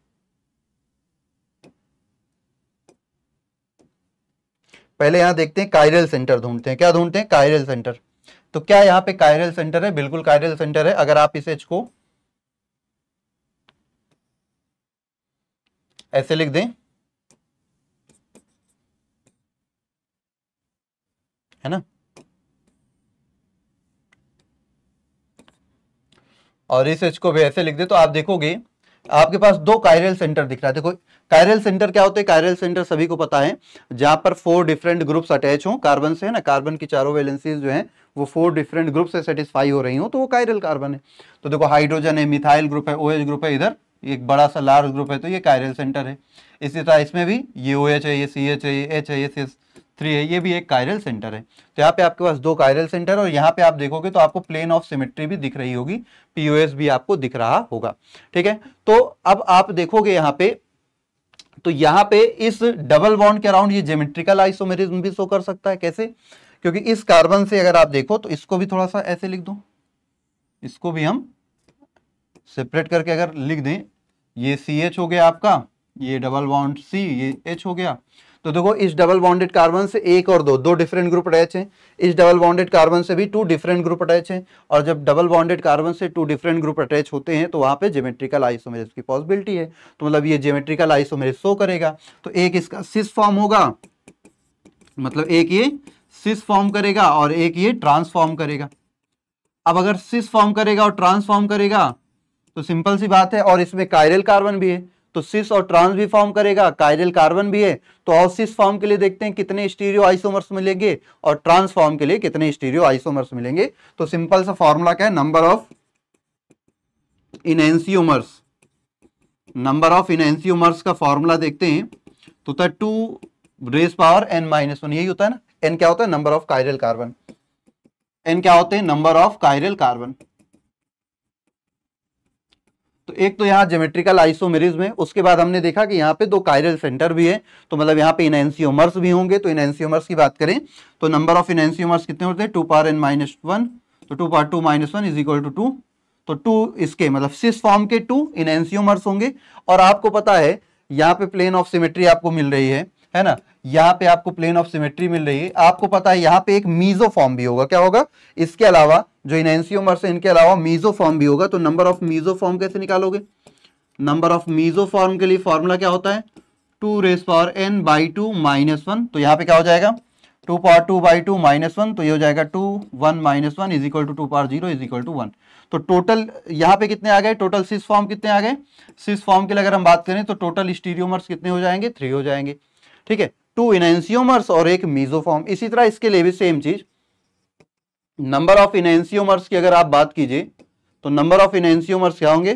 पहले यहां देखते हैं कायरल सेंटर ढूंढते हैं। क्या ढूंढते हैं? Chiral centre. तो क्या यहाँ पे कायरल सेंटर है? बिल्कुल कायरल सेंटर है। अगर आप इस H को ऐसे लिख दें, है ना, और इस H को भी ऐसे लिख दे, तो आप देखोगे आपके पास दो कायरल सेंटर दिख रहा है। देखो कायरल सेंटर क्या होते हैं? कायरल सेंटर सभी को पता है, जहां पर 4 डिफरेंट ग्रुप्स अटैच हो कार्बन से, है ना, कार्बन की चारों वैलेंसीज जो हैं वो 4 डिफरेंट ग्रुप से सेटिस्फाई हो रही हो, तो वो कायरल कार्बन है। तो देखो हाइड्रोजन है, मिथाइल ग्रुप है, OH ग्रुप है, इधर एक बड़ा सा लार्ज ग्रुप है, तो ये कायरल सेंटर है। इसी तरह इसमें भी ये OH है, ये CH है, ये H है, ये CH3 है, ये भी एक कायरल सेंटर है। तो यहाँ पे आपके पास दो कायरल सेंटर, और यहाँ पे आप देखोगे तो आपको प्लेन ऑफ सिमेट्री भी दिख रही होगी, POS भी आपको दिख रहा होगा। ठीक है, तो अब आप देखोगे यहाँ पे, तो यहाँ पे इस डबल बॉन्ड के अराउंड ये ज्योमेट्रिकल आइसोमेरिज्म भी शो कर सकता है। कैसे? क्योंकि इस कार्बन से अगर आप देखो तो इसको भी थोड़ा सा ऐसे लिख दो, इसको भी हम सेपरेट करके अगर लिख दें, ये CH हो गया आपका, ये डबल बॉन्ड C, ये H हो गया। तो देखो इस डबल बॉन्डेड कार्बन से एक और दो डिफरेंट ग्रुप अटैच हैं, इस डबल बॉन्डेड कार्बन से भी 2 डिफरेंट ग्रुप अटैच हैं, और जब डबल बॉन्डेड कार्बन से 2 डिफरेंट ग्रुप अटैच होते हैं तो वहां पे ज्योमेट्रिकल आइसोमेरिज्म की पॉसिबिलिटी है। तो मतलब ये ज्योमेट्रिकल आइसोमेरिज्म शो करेगा। तो एक इसका सिस फॉर्म होगा, मतलब एक ये सिस फॉर्म करेगा और एक ये ट्रांसफॉर्म करेगा। अब अगर सिस फॉर्म करेगा और ट्रांसफॉर्म करेगा तो सिंपल सी बात है, और इसमें कायरल कार्बन भी है, तो सिस और ट्रांस भी फॉर्म करेगा, कायरल कार्बन भी है। तो और सिस फॉर्म के लिए देखते हैं कितने स्टीरियो आइसोमर्स मिलेंगे, और ट्रांसफॉर्म के लिए कितने स्टीरियो आइसोमर्स मिलेंगे। तो सिंपल सा फॉर्मूला क्या है? नंबर ऑफ इनएंसियोमर्स, नंबर ऑफ इनएंसियोमर्स का फॉर्मूला देखते हैं तो होता है 2 रेज पावर n-1, यही होता है ना। n क्या होता है? Number of chiral carbon. n क्या होते हैं? Number of chiral carbon. तो एक तो यहाँ ज्योमेट्रिकल आइसोमेरिज्म है, उसके बाद हमने देखा कि यहाँ पे दो कायरल सेंटर भी है, तो मतलब यहाँ पे इनएंसियोमर्स भी होंगे। तो इनएंसियोमर्स की बात करें तो नंबर ऑफ इनएंसियोमर्स कितने होते हैं? 2 पावर n-1, तो 2 पावर 2-1 इज इक्वल टू 2। तो 2 इसके मतलब सिस फॉर्म के 2 इनएंसियोमर्स होंगे। और आपको पता है यहाँ पे प्लेन ऑफ सिमेट्री आपको मिल रही है ना, यहाँ पे आपको प्लेन ऑफ सिमेट्री मिल रही है। आपको पता है यहाँ पे एक मीजोफॉर्म भी होगा। क्या होगा? इसके अलावा जो इनएंसियोमर्स है इनके अलावा मीजोफॉर्म भी होगा। तो नंबर ऑफ मीजोफॉर्म कैसे निकालोगे? नंबर ऑफ मीजोफॉर्म के लिए फॉर्मूला क्या होता है? 2 रेज पावर n/2-1। तो यहाँ पे क्या हो जाएगा? 2 पावर 2/2-1, तो ये हो जाएगा 2 1-1 is equal to 2 power 0 is equal to 1। तो टोटल यहाँ पे कितने आ गए? टोटल सिस फॉर्म कितने आ गए? सिस फॉर्म के लिए अगर हम बात करें तो टोटल स्टीरियोमर्स कितने हो जाएंगे? 3 हो जाएंगे। ठीक है, 2 इनएंसियोमर्स और एक मीजोफॉर्म। इसी तरह इसके लिए भी सेम चीज, नंबर ऑफ इनएंसियोमर्स की अगर आप बात कीजिए तो नंबर ऑफ इनएंसियोमर्स क्या होंगे?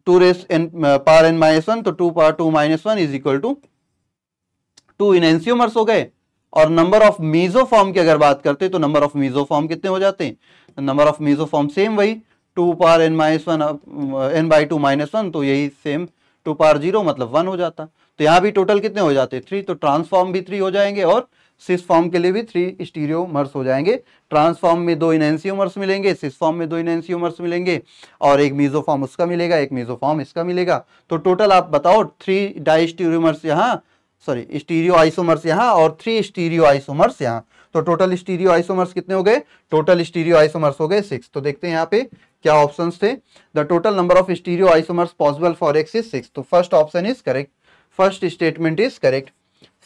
2 raise n power n minus 1, तो 2 पावर 2 माइनस 1 इज इक्वल टू 2 इनएंसियोमर्स हो गए। और नंबर ऑफ मीजोफॉर्म की अगर बात करते हैं तो नंबर ऑफ मीजोफॉर्म कितने हो जाते हैं? नंबर ऑफ मीजोफॉर्म सेम वही 2 power n minus 1 n by 2 माइनस 1, तो यही सेम 2 पावर 0 मतलब 1 हो जाता। तो यहाँ भी टोटल कितने हो जाते? 3। तो ट्रांसफॉर्म भी 3 हो जाएंगे और सिस फॉर्म के लिए भी 3 स्टीरियोमर्स हो जाएंगे। ट्रांसफॉर्म में 2 इनएंसियोमर्स मिलेंगे, सिस फॉर्म में 2 इनएंसियोमर्स मिलेंगे और एक मीजोफॉर्म उसका मिलेगा, एक मीजोफॉर्म इसका मिलेगा। तो टोटल आप बताओ 3 डाइस्टीरियोमर्स यहाँ, सॉरी स्टीरियो आइसोमर्स यहाँ और 3 स्टीरियो आइसोमर्स यहाँ। तो टोटल स्टीरियो आइसोमर्स कितने हो गए? टोटल स्टीरियो आइसोमर्स हो गए 6। तो देखते हैं यहाँ पे क्या ऑप्शंस थे। The total number of stereoisomers possible for X is 6। तो first option is correct, first statement is correct.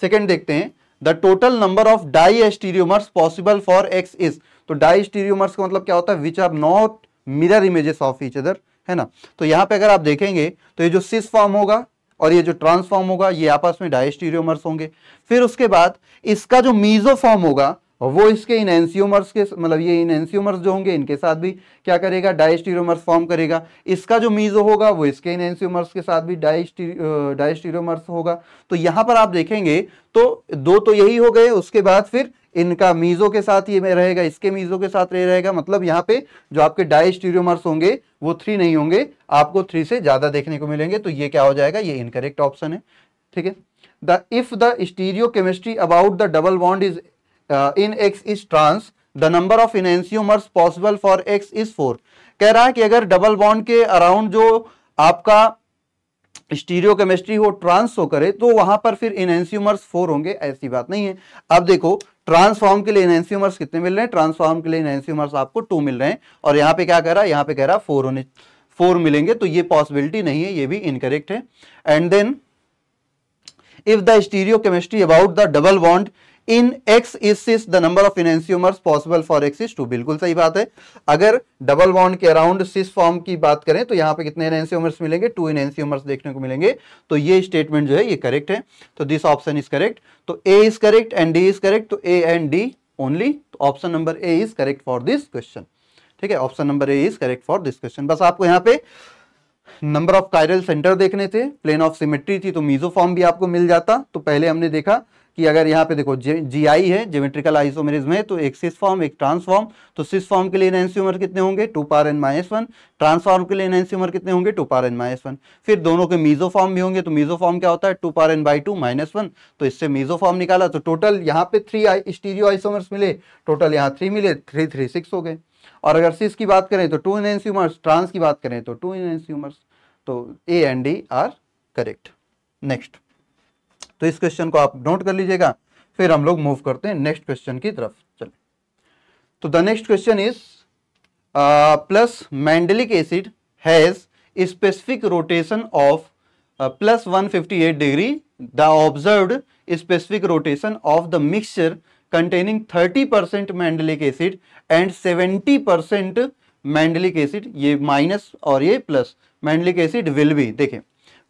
Second देखते हैं, the total number of diastereomers possible for X is. तो डाई स्टीरियोमर्स का मतलब क्या होता है? Which are not mirror images of each other, है ना। तो यहाँ पे अगर आप देखेंगे तो ये जो सिस फॉर्म होगा और ये जो ट्रांसफॉर्म होगा ये आपस में डायस्टीरियोमर्स होंगे। फिर उसके बाद इसका जो मीजोफॉर्म होगा वो इसके इनएंसियोमर्स के, मतलब ये इनएंसियोमर्स जो होंगे इनके साथ भी क्या करेगा? डायस्टीरियोमर्स फॉर्म करेगा। इसका जो मीजो होगा वो इसके इनएंसियोमर्स के साथ भी डायस्टीरियोमर्स होगा। तो यहाँ पर आप देखेंगे तो 2 तो यही हो गए, उसके बाद फिर इनका मीजो के साथ ये में रहेगा, इसके मीजो के साथ रहेगा। मतलब यहाँ पे जो आपके डायस्टीरियोमर्स होंगे वो 3 नहीं होंगे, आपको 3 से ज्यादा देखने को मिलेंगे। तो ये क्या हो जाएगा? ये इनकरेक्ट ऑप्शन है, ठीक है। If the stereochemistry about the double bond is in X is trans, the number of enantiomers possible for X is 4। कह रहा है कि अगर डबल बॉन्ड के अराउंड जो आपका स्टीरियो केमिस्ट्री हो ट्रांस हो करे तो वहां पर फिर इनएंसियोमर्स 4 होंगे, ऐसी बात नहीं है। अब देखो ट्रांसफॉर्म के लिए इनएंसियोमर्स कितने मिल रहे हैं? ट्रांसफॉर्म के लिए इनएंसियोमर्स आपको 2 मिल रहे हैं और यहाँ पे क्या कह रहा है? यहाँ पे कह रहा है 4 मिलेंगे। तो ये पॉसिबिलिटी नहीं है, ये भी इनकरेक्ट है। And then if the stereochemistry about the double bond in X is 6, the number of enantiomers possible for X is 2। बिल्कुल सही बात है। अगर डबल बॉन्ड के अराउंड सिस फॉर्म की बात करें तो यहाँ पे कितने इनएंसियोमर्स मिलेंगे? 2 इनएंसियोमर्स देखने को मिलेंगे। तो ये स्टेटमेंट जो है ये करेक्ट है। तो दिस ऑप्शन इज करेक्ट। तो A is correct and D is correct. तो ए एंड डी ओनली। तो option number A is correct for this question, ठीक है। Option number A is correct for this question. बस आपको यहाँ पे number of chiral centre देखने थे, प्लेन ऑफ सिमेट्री थी तो मीजोफॉर्म भी आपको मिल जाता। तो पहले हमने देखा कि अगर यहाँ पे देखो जीआई है, ज्योमेट्रिकल आइसोमेरिज्म है, तो एक सिस फॉर्म एक ट्रांसफॉर्म। तो सिस फॉर्म के लिए इनएंसियोमर कितने होंगे? 2 पावर n माइनस 1। ट्रांसफॉर्म के लिए इनएंसियोमर कितने होंगे? 2 पावर n माइनस 1। फिर दोनों के मीजोफॉर्म भी होंगे। तो मीजोफॉर्म क्या होता है? 2 पावर n बाई 2 माइनस 1। तो इससे मीजोफॉर्म निकाला तो टोटल यहाँ पे 3 स्टीरियो आइसोमर्स मिले, टोटल यहाँ 3 मिले, 3 3 6 हो गए। और अगर सिस की बात करें तो 2 इनएंसियोमर्स, ट्रांस की बात करें तो 2 इनएंसियोमर्स। तो A and D R correct. Next, तो इस क्वेश्चन को आप नोट कर लीजिएगा। फिर हम लोग मूव करते हैं नेक्स्ट क्वेश्चन की तरफ। चलिए, तो the next question is plus mandelic acid has specific rotation of plus 158 degree. The observed specific rotation of the mixture containing 30% mandelic acid and 70% mandelic acid, ये माइनस और ये plus mandelic acid will be. देखें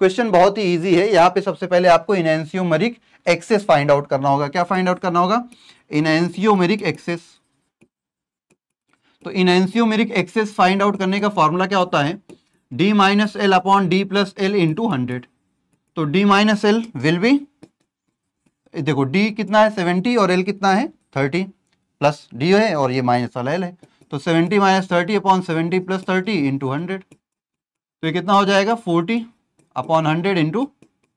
question बहुत ही easy है। यहाँ पे सबसे पहले आपको इनएंसियोमेरिक एक्सेस फाइंड आउट करना होगा। क्या फाइंड आउट करना होगा? इनएंसियोमेरिक एक्सेस। तो इनएंसियोमेरिक एक्सेस फाइंड आउट करने का फॉर्मूला क्या होता है? d minus L upon D plus L into 100। तो d minus L will be, देखो d कितना है 70 और l कितना है 30, प्लस d है और ये माइनस वाला l है। तो 70 माइनस 30 अपॉन 70 प्लस 30 इंटू 100। तो ये कितना हो जाएगा? 40 अपॉन 100 इंटू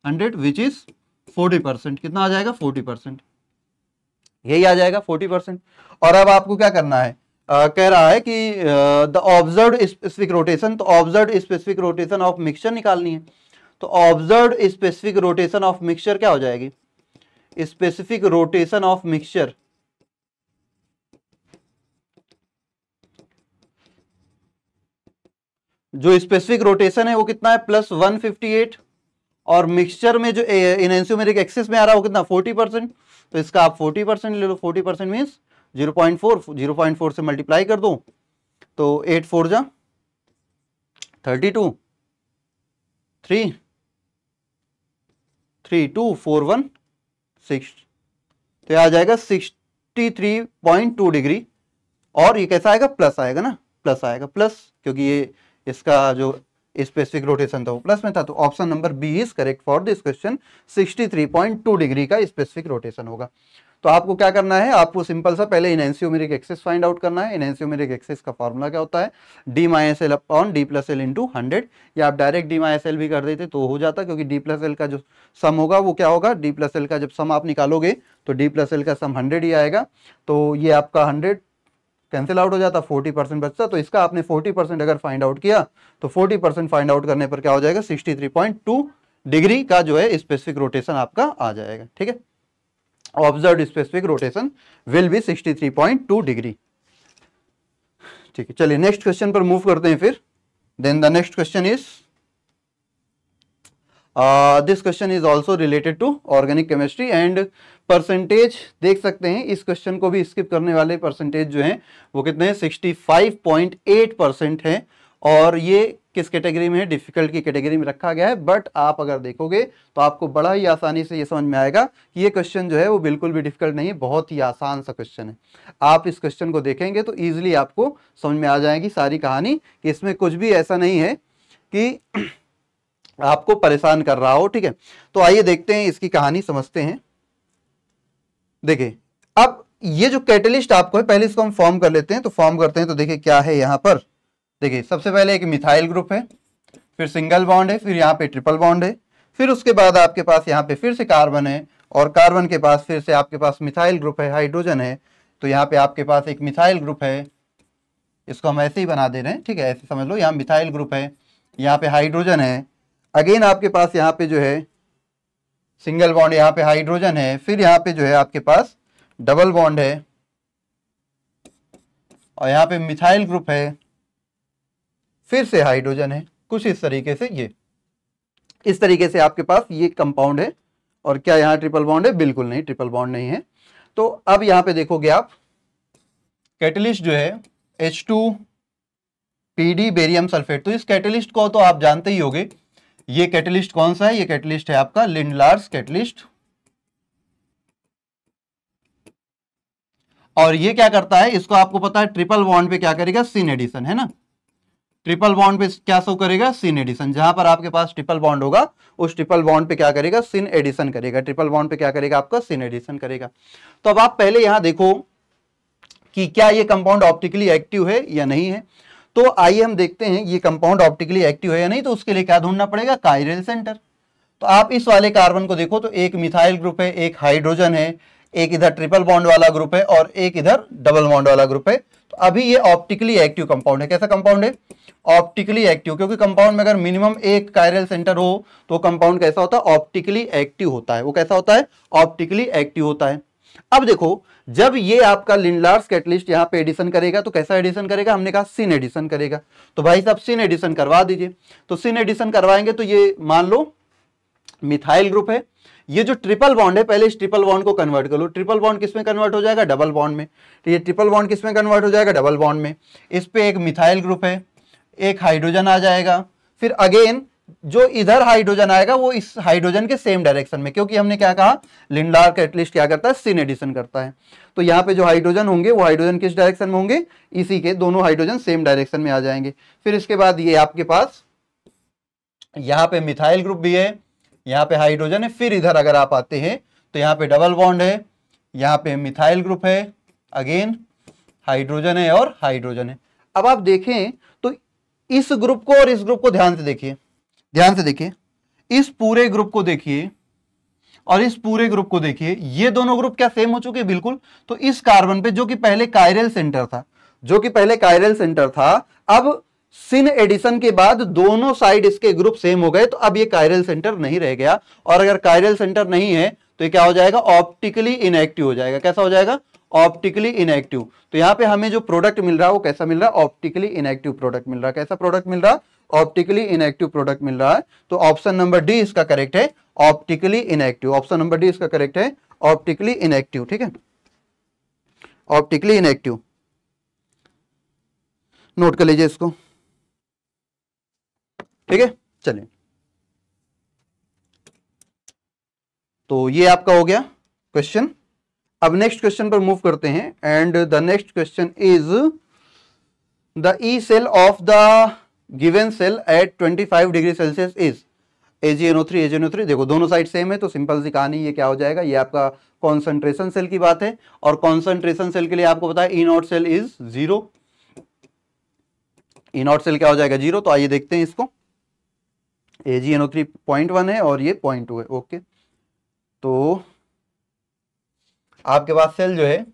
100 विच इज 40%। कितना आ जाएगा? 40%, यही आ जाएगा 40%। और अब आपको क्या करना है? कह रहा है कि द ऑब्जर्व्ड स्पेसिफिक रोटेशन। तो observed specific rotation of mixture निकालनी है। तो observed specific rotation of mixture क्या हो जाएगी? स्पेसिफिक रोटेशन ऑफ मिक्सचर, जो स्पेसिफिक रोटेशन है वो कितना है? प्लस 158। और मिक्सचर में जो इनएंसियोमेरिक एक्सेस में आ रहा है वो कितना? 40%। तो इसका आप 40% ले लो। 40% मीन्स 0.4 से मल्टीप्लाई कर दो तो 8 4 जा 32, 3 3 2 4 1 6। तो ये आ जाएगा 63.2 डिग्री। और ये कैसा आएगा? प्लस आएगा ना, प्लस आएगा, प्लस, क्योंकि ये इसका जो स्पेसिफिक रोटेशन था वो प्लस में था, तो option number B is correct for this question. 63.2 degree का स्पेसिफिक रोटेशन होगा। तो आपको क्या करना है, आपको सिंपल सा पहले एनेंशियोमेरिक एक्सिस फाइंड आउट करना है। एनेंशियोमेरिक एक्सिस का फॉर्मूला क्या होता है, d minus L upon D plus L into 100, या आप डायरेक्ट d माइनस एल भी कर देते तो हो जाता, क्योंकि d प्लस एल का जो सम होगा वो क्या होगा, d प्लस एल का जब सम आप निकालोगे तो d प्लस एल का सम 100 ही आएगा। तो ये आपका 100 कैंसिल आउट हो जाता, 40% बचता। तो इसका आपने 40% अगर फाइंड आउट किया तो 40% फाइंड आउट करने पर क्या हो जाएगा, 63.2 डिग्री का जो है स्पेसिफिक रोटेशन आपका आ जाएगा। ठीक है, observed specific rotation will be 63.2 degree. ठीक है, चलिए नेक्स्ट क्वेश्चन पर मूव करते हैं फिर। Then the next question is this question is also related to organic chemistry and percentage देख सकते हैं। इस क्वेश्चन को भी स्किप करने वाले परसेंटेज जो हैं वो कितने हैं, 65.8% है। और ये किस कैटेगरी में है, डिफिकल्ट की कैटेगरी में रखा गया है। बट आप अगर देखोगे तो आपको बड़ा ही आसानी से ये समझ में आएगा कि ये क्वेश्चन जो है वो बिल्कुल भी डिफिकल्ट नहीं है, बहुत ही आसान सा क्वेश्चन है। आप इस क्वेश्चन को देखेंगे तो ईजिली आपको समझ में आ जाएगी सारी कहानी, कि इसमें कुछ भी ऐसा नहीं है कि आपको परेशान कर रहा हो। ठीक है, तो आइए देखते हैं इसकी कहानी, समझते हैं। देखिए, अब ये जो कैटलिस्ट आपको है, पहले इसको हम फॉर्म कर लेते हैं। तो फॉर्म करते हैं तो देखिए क्या है यहाँ पर। देखिए, सबसे पहले एक मिथाइल ग्रुप है, फिर सिंगल बॉन्ड है, फिर यहाँ पे ट्रिपल बॉन्ड है, फिर उसके बाद आपके पास यहाँ पे फिर से कार्बन है, और कार्बन के पास फिर से आपके पास मिथाइल ग्रुप है, हाइड्रोजन है। तो यहाँ पे आपके पास एक मिथाइल ग्रुप है, इसको हम ऐसे ही बना दे रहे हैं। ठीक है, ऐसे समझ लो, यहाँ मिथाइल ग्रुप है, यहाँ पे हाइड्रोजन है, अगेन आपके पास यहाँ पे जो है सिंगल बॉन्ड, यहाँ पे हाइड्रोजन है, फिर यहाँ पे जो है आपके पास डबल बॉन्ड है, और यहाँ पे मिथाइल ग्रुप है, फिर से हाइड्रोजन है। कुछ इस तरीके से, ये इस तरीके से आपके पास ये कंपाउंड है। और क्या यहाँ ट्रिपल बॉन्ड है, बिल्कुल नहीं, ट्रिपल बॉन्ड नहीं है। तो अब यहाँ पे देखोगे आप, कैटलिस्ट जो है H2PD बेरियम सल्फेट, तो इस कैटलिस्ट को तो आप जानते ही होंगे। ये कैटलिस्ट कौन सा है, ये कैटलिस्ट है आपका लिंडलार्स कैटलिस्ट। और ये क्या करता है, इसको आपको पता है ट्रिपल बॉन्ड पे क्या करेगा, सिन एडिशन, है ना। ट्रिपल बॉन्ड पे क्या शो करेगा, सिन एडिशन। जहां पर आपके पास ट्रिपल बॉन्ड होगा उस ट्रिपल बॉन्ड पे क्या करेगा, सिन एडिशन करेगा। ट्रिपल बॉन्ड पे क्या करेगा, आपका सिन एडिशन करेगा। तो अब आप पहले यहां देखो कि क्या ये कंपाउंड ऑप्टिकली एक्टिव है या नहीं है। तो आइए हम देखते हैं ये कंपाउंड ऑप्टिकली एक्टिव है या नहीं। तो उसके लिए क्या ढूंढना पड़ेगा, काइरल सेंटर। तो आप इस वाले कार्बन को देखो तो एक मिथाइल ग्रुप है, एक हाइड्रोजन है, एक इधर ट्रिपल बॉन्ड वाला ग्रुप है, और एक इधर डबल बॉन्ड वाला ग्रुप है। तो अभी ये ऑप्टिकली एक्टिव कंपाउंड है। कैसा कंपाउंड है, ऑप्टिकली एक्टिव, क्योंकि कंपाउंड में अगर मिनिमम एक कायरल सेंटर हो तो कंपाउंड कैसा होता है, ऑप्टिकली एक्टिव होता है। वो कैसा होता है, ऑप्टिकली एक्टिव होता है। अब देखो, जब ये आपका लिंडलार्स कैटलिस्ट यहाँ पे एडिशन करेगा तो कैसा एडिशन करेगा, हमने कहा सिन एडिशन करेगा। तो भाई साहब सिन एडिशन करवा दीजिए। तो सिन एडिशन करवाएंगे तो ये मान लो मिथाइल ग्रुप है, ये जो ट्रिपल बॉन्ड है, पहले इस ट्रिपल बॉन्ड को कन्वर्ट कर लो। ट्रिपल बॉन्ड किस में कन्वर्ट हो जाएगा, डबल बॉन्ड में। तो ये ट्रिपल बॉन्ड किस में कन्वर्ट हो जाएगा, डबल बॉन्ड में। इस पे एक मिथाइल ग्रुप है, एक हाइड्रोजन आ जाएगा, फिर अगेन जो इधर हाइड्रोजन आएगा वो इस हाइड्रोजन के सेम डायरेक्शन में, क्योंकि हमने क्या कहा, लिंडलार कैटलिस्ट क्या करता है, सिन एडिशन करता है। तो यहाँ पे जो हाइड्रोजन होंगे वो हाइड्रोजन किस डायरेक्शन में होंगे, इसी के, दोनों हाइड्रोजन सेम डायरेक्शन में आ जाएंगे। फिर इसके बाद ये आपके पास यहाँ पे मिथाइल ग्रुप भी है, यहाँ पे हाइड्रोजन है। फिर इधर अगर आप आते हैं तो यहाँ पे डबल बॉन्ड है, यहाँ पे मिथाइल ग्रुप है, अगेन हाइड्रोजन है और हाइड्रोजन है। अब आप देखें तो इस ग्रुप को और इस ग्रुप को ध्यान से देखिए, ध्यान से देखिए, इस पूरे ग्रुप को देखिए और इस पूरे ग्रुप को देखिए, ये दोनों ग्रुप क्या सेम हो चुके हैं, बिल्कुल। तो इस कार्बन पे जो कि पहले कायरल सेंटर था, जो कि पहले कायरल सेंटर था, अब सिन एडिशन के बाद दोनों साइड इसके ग्रुप सेम हो गए। तो अब ये कायरल सेंटर नहीं रह गया, और अगर कायरल सेंटर नहीं है तो ये क्या हो जाएगा, ऑप्टिकली इनएक्टिव हो जाएगा। कैसा हो जाएगा, ऑप्टिकली इनएक्टिव। तो यहाँ पे हमें जो प्रोडक्ट मिल रहा है वो कैसा मिल रहा है, ऑप्टिकली इनएक्टिव प्रोडक्ट मिल रहा है। कैसा प्रोडक्ट मिल रहा है, ऑप्टिकली इनएक्टिव प्रोडक्ट मिल रहा है। तो ऑप्शन नंबर डी इसका करेक्ट है, optically inactive. Option number D इसका करेक्ट है, ऑप्टिकली इनएक्टिव। ठीक है, ऑप्टिकली इनएक्टिव, नोट कर लीजिए इसको। ठीक है, चलिए, तो ये आपका हो गया क्वेश्चन। अब नेक्स्ट क्वेश्चन पर मूव करते हैं। And the next question is the E cell of the given cell at 25 degree Celsius is AgNO3 AgNO3। देखो दोनों साइड सेम है तो सिंपल सी कहानी, ये क्या हो जाएगा, ये आपका कॉन्सेंट्रेशन सेल की बात है, और कॉन्सेंट्रेशन सेल के लिए आपको पता है E naught cell is 0, E naught cell क्या हो जाएगा 0। तो आइए देखते हैं इसको, AgNO3 0.1 है और ये 0.2 है। ओके, तो आपके पास सेल जो है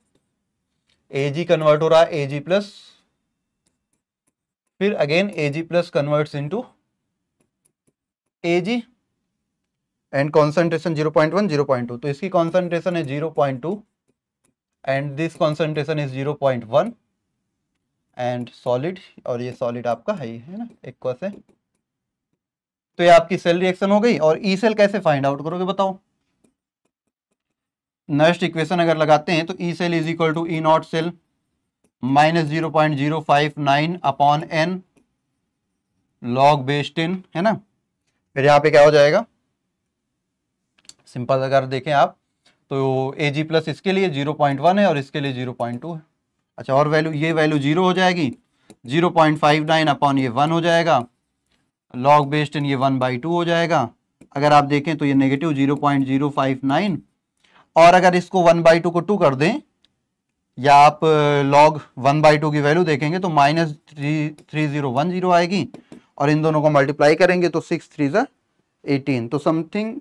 Ag कन्वर्ट हो रहा है Ag प्लस, फिर again Ag plus converts into Ag and concentration 0.1 0.2, तो इसकी कॉन्सेंट्रेशन है 0.2 and this concentration is 0.1 and solid, और ये सॉलिड आपका है ना एक्वस है। तो ये आपकी सेल रिएक्शन हो गई। और ई सेल कैसे फाइंड आउट करोगे बताओ? नेक्स्ट इक्वेशन अगर लगाते हैं तो E cell is equal to E naught cell minus 0.059 upon n log base 10, है ना। फिर यहाँ पे क्या हो जाएगा, सिंपल अगर देखें आप तो Ag प्लस इसके लिए 0.1 है और इसके लिए 0.2 है। अच्छा, और वैल्यू, ये वैल्यू 0 हो जाएगी, 0.59 अपॉन ये 1 हो जाएगा, लॉग बेस 10 ये 1/2 हो जाएगा। अगर आप देखें तो ये नेगेटिव 0.059, और अगर इसको 1/2 को 2 कर दें, या आप लॉग 1/2 की वैल्यू देखेंगे तो -3010 आएगी, और इन दोनों को मल्टीप्लाई करेंगे तो 6 3 18, तो समथिंग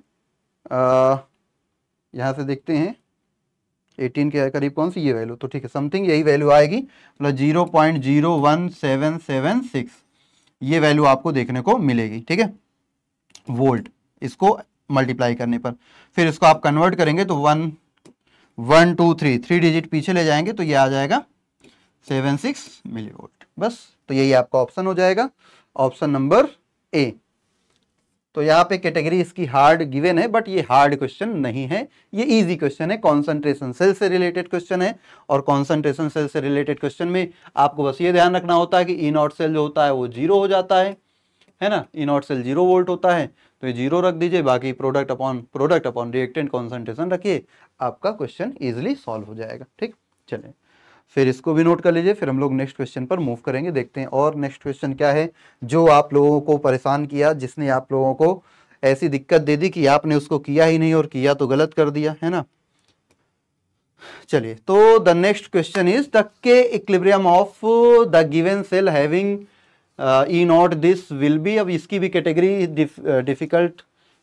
यहाँ से देखते हैं 18 के करीब कौन सी ये वैल्यू, तो ठीक है समथिंग यही वैल्यू आएगी, मतलब 0.01776 ये वैल्यू आपको देखने को मिलेगी, ठीक है, वोल्ट, इसको मल्टीप्लाई करने पर। फिर इसको आप कन्वर्ट करेंगे तो 1 1 2 3 डिजिट पीछे ले जाएंगे तो ये आ जाएगा 76 मिलीवोल्ट। बस, तो यही आपका ऑप्शन हो जाएगा, ऑप्शन नंबर ए। तो यहाँ पे कैटेगरी इसकी हार्ड गिवन है, बट ये हार्ड क्वेश्चन नहीं है, ये इजी क्वेश्चन है, कॉन्सेंट्रेशन सेल से रिलेटेड क्वेश्चन है। और कॉन्सेंट्रेशन सेल से रिलेटेड क्वेश्चन में आपको बस ये ध्यान रखना होता है कि ई नॉट सेल जो होता है वो 0 हो जाता है ना, ई नॉट सेल 0 वोल्ट होता है, तो ये 0 रख दीजिए, बाकी प्रोडक्ट अपॉन रिएक्टेंट कॉन्सेंट्रेशन रखिए, आपका क्वेश्चन इजिली सॉल्व हो जाएगा। ठीक, चलिए फिर इसको भी नोट कर लीजिए, फिर हम लोग नेक्स्ट क्वेश्चन पर मूव करेंगे। देखते हैं और नेक्स्ट क्वेश्चन क्या है जो आप लोगों को परेशान किया, जिसने आप लोगों को ऐसी दिक्कत दे दी कि आपने उसको किया ही नहीं और किया तो गलत कर दिया, है ना। चलिए, तो the next question is the K equilibrium of the given cell having E naught this will be. अब इसकी भी कैटेगरी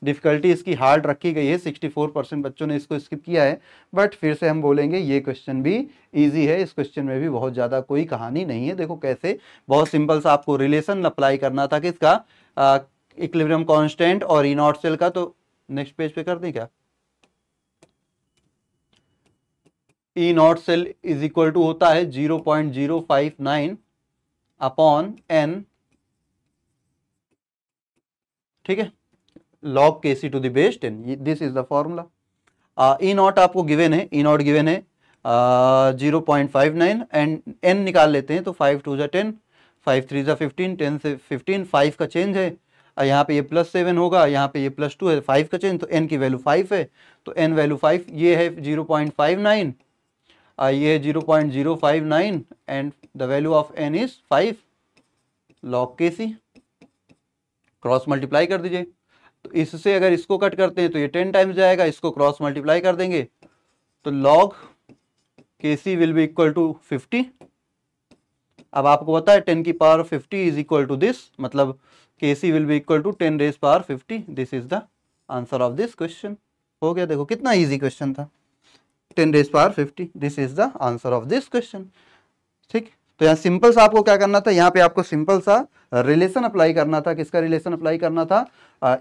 डिफिकल्टी इसकी हार्ड रखी गई है, 64% बच्चों ने इसको स्किप किया है, बट फिर से हम बोलेंगे ये क्वेश्चन भी इजी है, इस क्वेश्चन में भी बहुत ज़्यादा कोई कहानी नहीं है। देखो कैसे, बहुत सिंपल सा आपको रिलेशन अप्लाई करना था किसका, इक्विलिब्रियम कांस्टेंट और ई नॉट सेल का। तो नेक्स्ट पेज पे कर दें क्या, E naught cell is equal to होता है 0.059 अपॉन n, ठीक है, log Kc to the base 10, this is the formula. E not आपको गिवन है, ई नॉट गिवन है 0.59 एंड n निकाल लेते हैं तो 5 2 10, 5 3 15, 10 से 15, 5 का चेंज है, यहाँ पे ये +7 होगा, यहाँ पे ये +2 है, 5 का चेंज, तो n की वैल्यू 5 है, तो n वैल्यू 5, ये है 0.59, ये है 0.059 and the value of n is 5 log Kc, cross multiply कर दीजिए। तो इससे अगर इसको कट करते हैं तो ये 10 टाइम्स जाएगा, इसको क्रॉस मल्टीप्लाई कर देंगे तो log Kc will be equal to 50। अब आपको पता है 10 की power 50 is equal to this, मतलब Kc will be equal to 10 raise power 50। This is the answer of this question. हो गया, देखो कितना इजी क्वेश्चन था, 10 raise power 50, this is the answer of this question. ठीक, तो यहाँ सिंपल सा आपको क्या करना था, यहाँ पे आपको सिंपल सा रिलेशन अप्लाई करना था। किसका रिलेशन अप्लाई करना था,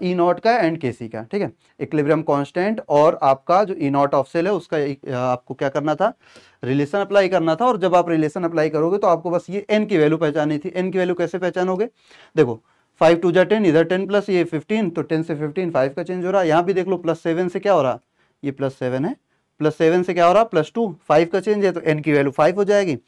ई नॉट का एंड केसी का, ठीक है, इक्विलिब्रियम कांस्टेंट और आपका जो ई नॉट ऑफ सेल है उसका आपको क्या करना था, रिलेशन अप्लाई करना था। और जब आप रिलेशन अप्लाई करोगे तो आपको बस ये एन की वैल्यू पहचानी थी। एन की वैल्यू कैसे पहचानोगे, देखो 5 2 10, इधर 10 प्लस ये 15, तो 10 से 15 5 का चेंज हो रहा है। यहाँ भी देख लो +7 से क्या हो रहा, ये +7 है, +7 से क्या हो रहा, +2, 5 का चेंज है, तो एन की वैल्यू 5 हो जाएगी।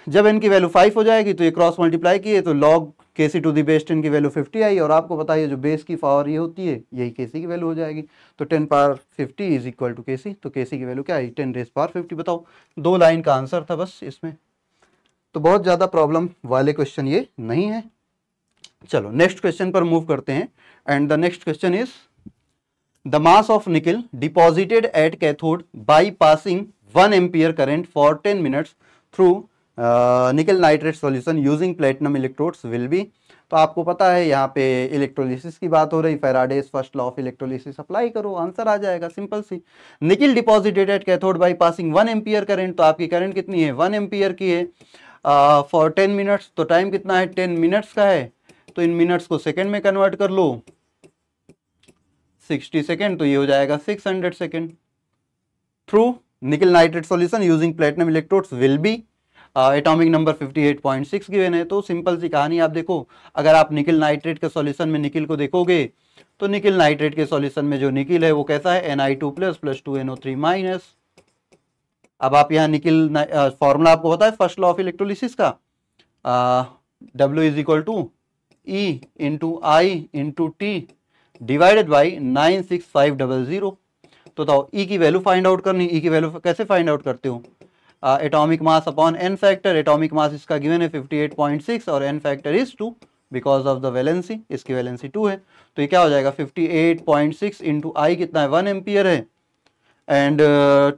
जब n की वैल्यू 5 हो जाएगी तो ये क्रॉस मल्टीप्लाई किए तो log Kc to the base 10 की वैल्यू 50 आई, और आपको पता है जो बेस की पावर ये होती है यही Kc की वैल्यू हो जाएगी। तो 10 power 50 is equal to Kc, तो Kc की वैल्यू क्या आई, 10 रेज पावर 50। बताओ, 2 लाइन का आंसर था बस इसमें, तो बहुत ज़्यादा प्रॉब्लम वाले क्वेश्चन ये नहीं है। चलो नेक्स्ट क्वेश्चन पर मूव करते हैं and the next question is the mass of nickel deposited at cathode by passing 1 ampere current for 10 minutes through nickel nitrate solution using platinum electrodes will be. तो आपको पता है यहाँ पे इलेक्ट्रोलिसिस की बात हो रही, Faraday's first law of electrolysis apply करो, आंसर आ जाएगा सिंपल सी। निकल deposited at cathode by passing 1 ampere current, तो आपकी करंट कितनी है 1 एम्पियर की है फॉर 10 मिनट्स, तो टाइम कितना है 10 मिनट्स का है, तो इन मिनट्स को सेकेंड में कन्वर्ट कर लो 60 सेकेंड, तो ये हो जाएगा 600 second through nickel nitrate solution using platinum electrodes will B. Atomic number 58.6 given है। तो सिंपल सी कहानी आप देखो, अगर आप निकल नाइट्रेट के सॉल्यूशन में निकल को देखोगे तो निकल नाइट्रेट के सॉल्यूशन में जो निकल है वो कैसा है Na2+ + 2NO3-। अब आप यहाँ निकल फॉर्मूला आपको पता है फर्स्ट लॉ ऑफ इलेक्ट्रोलिसिस का, W = E × I × T divided by 96500। तो बताओ E की वैल्यू फाइंड आउट करनी, E की वैल्यू कैसे फाइंड आउट करते हो, atomic mass upon n factor, atomic mass इसका गिवन है 58.6 और n factor is 2 because of the valency, इसकी वैलेंसी 2 है, तो ये क्या हो जाएगा 58.6 × I कितना है 1 एम्पियर है एंड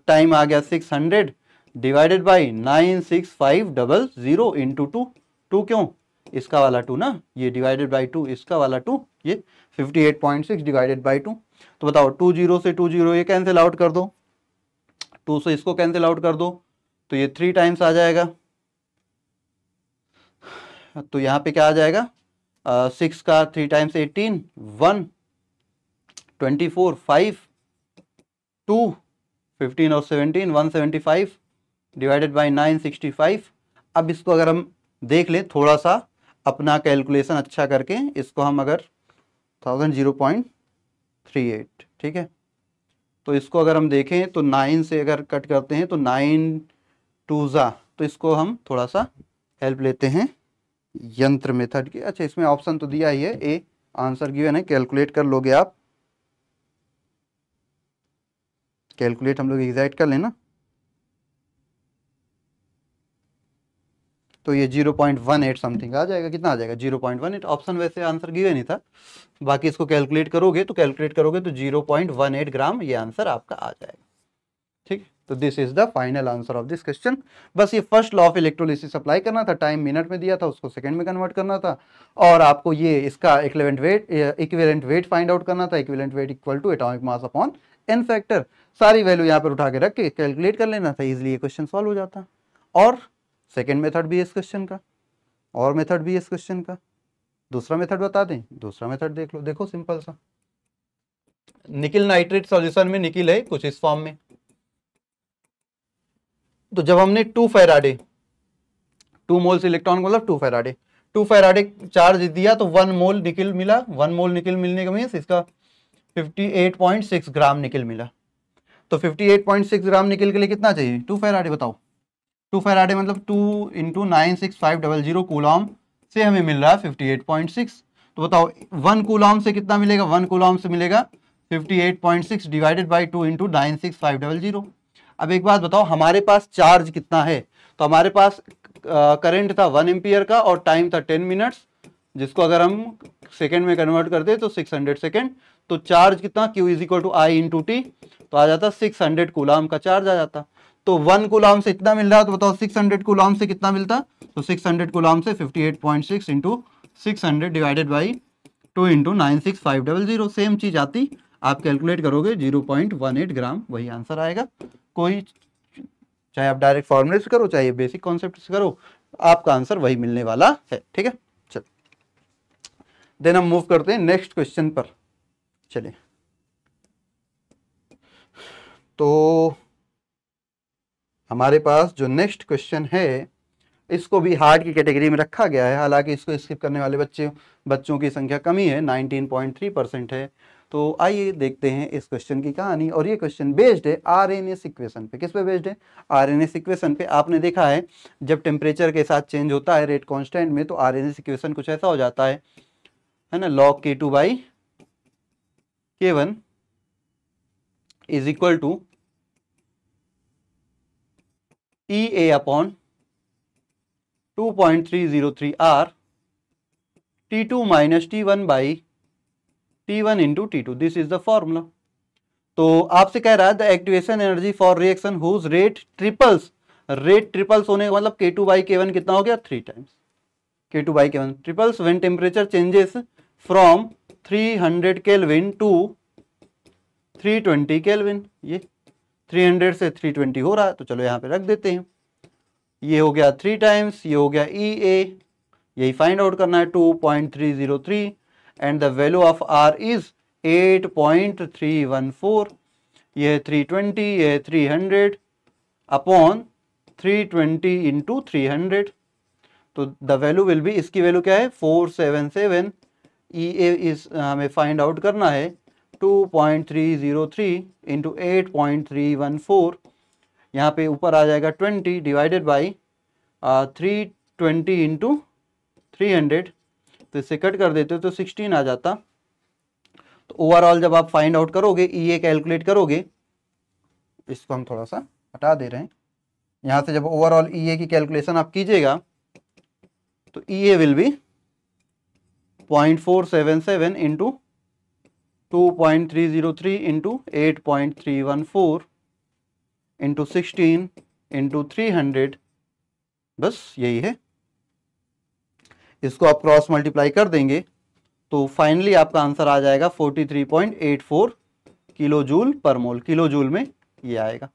टाइम आ गया 600 डिवाइडेड बाई 96500 इंटू 2, 2 क्यों इसका वाला 2 ना, ये डिवाइडेड बाई 2 इसका वाला 2, ये 58.6 डिवाइडेड बाई 2। तो बताओ 2 0 से 2 0 ये कैंसिल आउट कर दो, 2 से इसको कैंसिल आउट कर दो, तो ये 3 टाइम्स आ जाएगा, तो यहाँ पे क्या आ जाएगा 6 का 3 टाइम्स 18 1 24 5 2 15 और 17 175 डिवाइडेड बाई 965। अब इसको अगर हम देख लें थोड़ा सा अपना कैलकुलेशन अच्छा करके, इसको हम अगर 0.38 ठीक है, तो इसको अगर हम देखें तो 9 से अगर कट करते हैं तो 9 2 जा, तो इसको हम थोड़ा सा हेल्प लेते हैं यंत्र मेथड की। अच्छा इसमें ऑप्शन तो दिया ही है, ए आंसर गिवन है, कैलकुलेट कर लोगे आप, कैलकुलेट हम लोग एग्जैक्ट कर लेना, तो ये 0.18 समथिंग आ जाएगा, कितना आ जाएगा 0.18। ऑप्शन वैसे आंसर गिवन ही था, बाकी इसको कैलकुलेट करोगे तो 0.18 ग्राम ये आंसर आपका आ जाएगा। ठीक, तो this is the final answer of this question. बस ये first law of electrolysis apply करना था, टाइम मिनट में दिया था उसको सेकंड में कन्वर्ट करना था, और आपको ये इसका इक्विवेलेंट वेट फाइंड आउट करना था, equivalent weight equal to atomic mass upon n factor, सारी वैल्यू यहाँ पर उठा के रख के कैलकुलेट कर लेना था, इजिली ये क्वेश्चन सॉल्व हो जाता। और सेकेंड मेथड भी है इस क्वेश्चन का, और मेथड भी है इस क्वेश्चन का, दूसरा मेथड बता दें, दूसरा मेथड देख लो, देखो सिंपल सा, निकल नाइट्रेट सॉल्यूशन में निकल है कुछ इस फॉर्म में, तो जब हमने 2 फैराडे 2 मोल्स इलेक्ट्रॉन मतलब 2 फैराडे चार्ज दिया तो 1 मोल निकल मिला, 1 मोल निकल मिलने का मीन्स इसका 58.6 ग्राम निकल मिला। तो 58.6 ग्राम निकल के लिए कितना चाहिए 2 फैराडे, बताओ 2 फैराडे मतलब 2 × 96500 कूलॉम से हमें मिल रहा है 58.6। तो बताओ 1 कूलॉम से कितना मिलेगा, 1 कूलॉम से मिलेगा 58.6 डिवाइडेड बाई 2 × 96500। अब एक बात बताओ हमारे पास चार्ज कितना है, तो हमारे पास करंट था 1 एम्पियर का और टाइम था 10 मिनट्स, जिसको अगर हम सेकेंड में कन्वर्ट करते तो 600 सेकेंड, तो चार्ज कितना Q = I × T, तो आ जाता 600 कूलॉम का चार्ज आ जाता। तो 1 कूलॉम से इतना मिल रहा है, तो बताओ 600 कूलॉम से कितना मिलता, तो 600 कूलॉम से 58.6 × 600 डिवाइडेड बाई 2 × 96500, सेम चीज आती, आप कैलकुलेट करोगे 0.18 ग्राम, वही आंसर आएगा। कोई चाहे आप डायरेक्ट फॉर्मूले से करो चाहे बेसिक कॉन्सेप्ट से करो, आपका आंसर वही मिलने वाला है। ठीक है, चलो देन हम मूव करते हैं नेक्स्ट क्वेश्चन पर। चलिए, तो हमारे पास जो नेक्स्ट क्वेश्चन है इसको भी हार्ड की कैटेगरी में रखा गया है, हालांकि इसको स्किप करने वाले बच्चों की संख्या कमी है, 19.3% है। तो आइए देखते हैं इस क्वेश्चन की कहानी, और ये क्वेश्चन बेस्ड है आरएनएस इक्वेशन पे। किस पे बेस्ड है, आरएनएस इक्वेशन पे। आपने देखा है जब टेम्परेचर के साथ चेंज होता है रेट कांस्टेंट में, तो आरएनएस इक्वेशन कुछ ऐसा हो जाता है ना, log K2/K1 is equal to EA upon 2.303 R T2 minus T1 by T1 into T2, this is the formula. तो आपसे कह रहा है the activation energy for reaction whose rate triples, rate triples होने का मतलब K2 बाई K1 कितना हो गया, 3 times K2 by K1 triples when temperature changes from 300 kelvin to 320 kelvin. ये 300 से 320 हो रहा है, तो चलो यहाँ पे रख देते हैं। ये हो गया 3 टाइम्स, ये हो गया EA, यही फाइंड आउट करना है 2.303 and the value of R is 8.314। ये है 320, ये है 300 अपॉन 320 इंटू 300, तो द वैल्यू विल बी, इसकी वैल्यू क्या है 477। EA इज हमें फाइंड आउट करना है 2.303 इंटू 8.314, यहाँ पे ऊपर आ जाएगा 20 डिवाइडेड बाई 320 इंटू 300, तो इससे कट कर देते हो तो 16 आ जाता। तो ओवरऑल जब आप फाइंड आउट करोगे, EA कैलकुलेट करोगे, इसको हम थोड़ा सा हटा दे रहे हैं, यहाँ से जब ओवरऑल EA की कैलकुलेशन आप कीजिएगा तो EA will be 0.477 into 2.303 into 8.314 into 16 into 300, बस यही है। इसको आप क्रॉस मल्टीप्लाई कर देंगे तो फाइनली आपका आंसर आ जाएगा 43.84 किलो जूल पर मोल, किलो जूल में ये आएगा।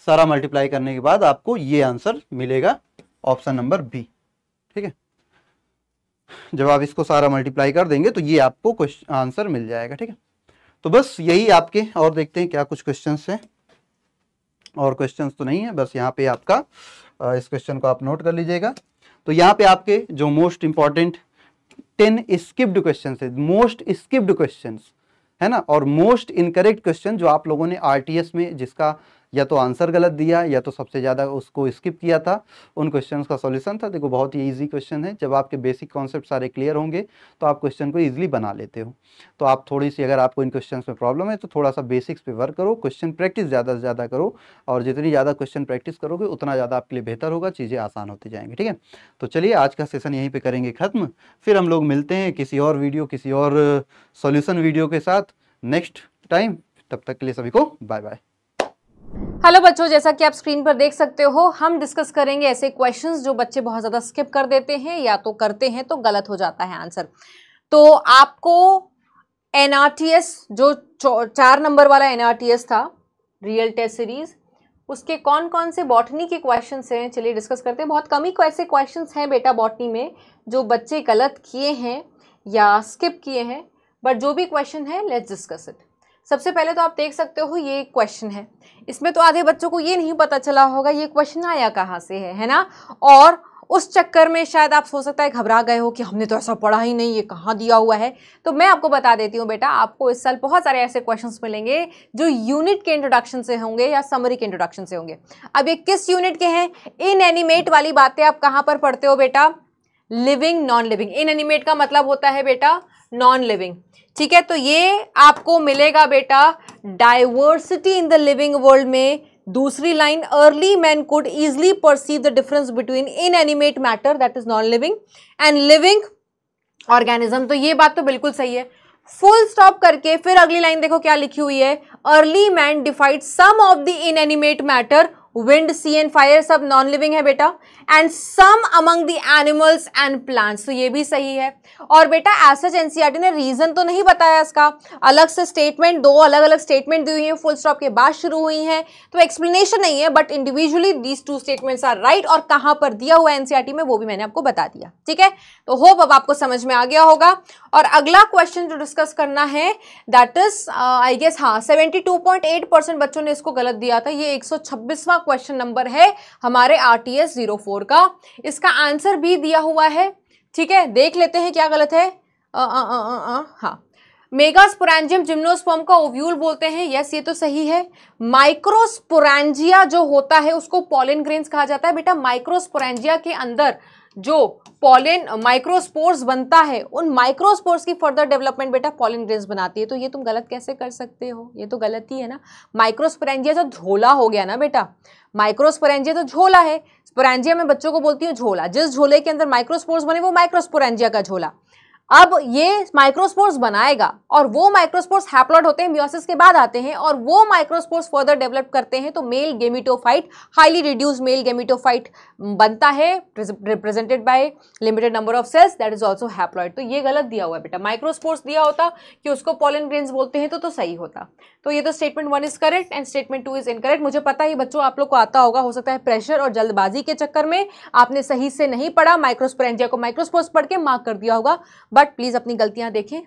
सारा मल्टीप्लाई करने के बाद आपको ये आंसर मिलेगा, ऑप्शन नंबर बी। ठीक है, जब आप इसको सारा मल्टीप्लाई कर देंगे तो ये आपको क्वेश्चन आंसर मिल जाएगा। ठीक है, तो बस यही आपके, और देखते हैं क्या कुछ क्वेश्चंस हैं। और क्वेश्चंस तो नहीं है, बस यहाँ पे आपका इस क्वेश्चन को आप नोट कर लीजिएगा। तो यहाँ पे आपके जो मोस्ट इंपॉर्टेंट 10 स्किप्ड क्वेश्चन है, मोस्ट स्किप्ड क्वेश्चन है ना, और मोस्ट इनकरेक्ट क्वेश्चन जो आप लोगों ने RTS में जिसका या तो आंसर गलत दिया या तो सबसे ज़्यादा उसको स्किप किया था, उन क्वेश्चंस का सॉल्यूशन था। देखो बहुत ही इजी क्वेश्चन है, जब आपके बेसिक कॉन्सेप्ट सारे क्लियर होंगे तो आप क्वेश्चन को इजीली बना लेते हो। तो आप थोड़ी सी, अगर आपको इन क्वेश्चंस में प्रॉब्लम है तो थोड़ा सा बेसिक्स पे वर्क करो, क्वेश्चन प्रैक्टिस ज़्यादा से ज़्यादा करो, और जितनी ज़्यादा क्वेश्चन प्रैक्टिस करोगे उतना ज़्यादा आपके लिए बेहतर होगा, चीज़ें आसान होती जाएंगी। ठीक है, तो चलिए आज का सेशन यहीं पर करेंगे ख़त्म, फिर हम लोग मिलते हैं किसी और वीडियो, किसी और सॉल्यूशन वीडियो के साथ नेक्स्ट टाइम। तब तक के लिए सभी को बाय बाय। हेलो बच्चों, जैसा कि आप स्क्रीन पर देख सकते हो, हम डिस्कस करेंगे ऐसे क्वेश्चंस जो बच्चे बहुत ज़्यादा स्किप कर देते हैं या तो करते हैं तो गलत हो जाता है आंसर। तो आपको NRTS जो 4 नंबर वाला NRTS था, रियल टेस्ट सीरीज, उसके कौन कौन से बॉटनी के क्वेश्चंस हैं चलिए डिस्कस करते हैं। बहुत कम ही ऐसे क्वेश्चंस हैं बेटा बॉटनी में जो बच्चे गलत किए हैं या स्किप किए हैं, बट जो भी क्वेश्चन है लेट्स डिस्कस इट। सबसे पहले तो आप देख सकते हो ये क्वेश्चन है, इसमें तो आधे बच्चों को ये नहीं पता चला होगा ये क्वेश्चन आया कहाँ से है ना, और उस चक्कर में शायद आप सोच सकता है घबरा गए हो कि हमने तो ऐसा पढ़ा ही नहीं, ये कहाँ दिया हुआ है। तो मैं आपको बता देती हूँ बेटा, आपको इस साल बहुत सारे ऐसे क्वेश्चंस मिलेंगे जो यूनिट के इंट्रोडक्शन से होंगे या समरी के इंट्रोडक्शन से होंगे। अब ये किस यूनिट के हैं? इनएनिमेट वाली बातें आप कहाँ पर पढ़ते हो बेटा? Living, non living. इनएनिमेट का मतलब होता है बेटा नॉन लिविंग। ठीक है, तो ये आपको मिलेगा बेटा diversity in the living world में। दूसरी line, early man could easily perceive the difference between inanimate matter that is non living and living organism. तो ये बात तो बिल्कुल सही है। फुल स्टॉप करके फिर अगली लाइन देखो क्या लिखी हुई है, early man deified some of the inanimate matter, wind, sea and fire सब नॉन लिविंग है बेटा, and some among the animals and plants. तो ये भी सही है। और बेटा ऐसा एनसीईआरटी ने रीजन तो नहीं बताया इसका, अलग से स्टेटमेंट, 2 अलग अलग स्टेटमेंट दी हुई है, फुल स्टॉप के बाद शुरू हुई है, तो एक्सप्लेनेशन नहीं है, but individually these 2 statements are right. और कहां पर दिया हुआ है एनसीईआरटी में वो भी मैंने आपको बता दिया। ठीक है, तो होप अब आपको समझ में आ गया होगा। और अगला क्वेश्चन जो डिस्कस करना है दैट इज आई गेस, हाँ 72.8% बच्चों ने इसको गलत दिया था। ये 126वां क्वेश्चन नंबर है हमारे RTS 04 का। इसका आंसर भी दिया हुआ है। ठीक है, देख लेते हैं क्या गलत है। हाँ, मेगास्पोरेंजियम जिम्नोस्पर्म का ओव्यूल बोलते हैं, यस ये तो सही है। माइक्रोस्पोरेंजिया जो होता है उसको पॉलन ग्रेन्स कहा जाता है बेटा। माइक्रोस्पोरेंजिया के अंदर जो पॉलन माइक्रोस्पोर्स बनता है, उन माइक्रोस्पोर्स की फर्दर डेवलपमेंट बेटा पॉलन ग्रेन्स बनाती है। तो ये तुम गलत कैसे कर सकते हो, ये तो गलत ही है ना। माइक्रोस्पोरेंजिया तो झोला हो गया ना बेटा, माइक्रोस्पोरेंजिया तो झोला है। स्पोरेंजिया मैं बच्चों को बोलती हूँ झोला, जिस झोले के अंदर माइक्रोस्पोर्स बने वो माइक्रोस्पोरेंजिया का झोला। अब ये माइक्रोस्पोर्स बनाएगा और वो माइक्रोस्पोर्स हैप्लॉइड होते हैं, मियोसिस के बाद आते हैं, और वो माइक्रोस्पोर्स फर्दर डेवलप करते हैं तो male gametophyte, highly reduced male gametophyte बनता है, represented by limited number of cells, that is also haploid. तो ये गलत दिया हुआ है बेटा, माइक्रोस्पोर्स दिया होता कि उसको पॉलन ग्रेन्स बोलते हैं तो सही होता। तो ये तो statement 1 is correct and statement 2 is incorrect. मुझे पता है बच्चों आप लोग को आता होगा, हो सकता है प्रेशर और जल्दबाजी के चक्कर में आपने सही से नहीं पढ़ा, माइक्रोस्पोरेंजिया को माइक्रोस्पोर्स पढ़ के मार्क कर दिया होगा, बट प्लीज अपनी गलतियां देखें,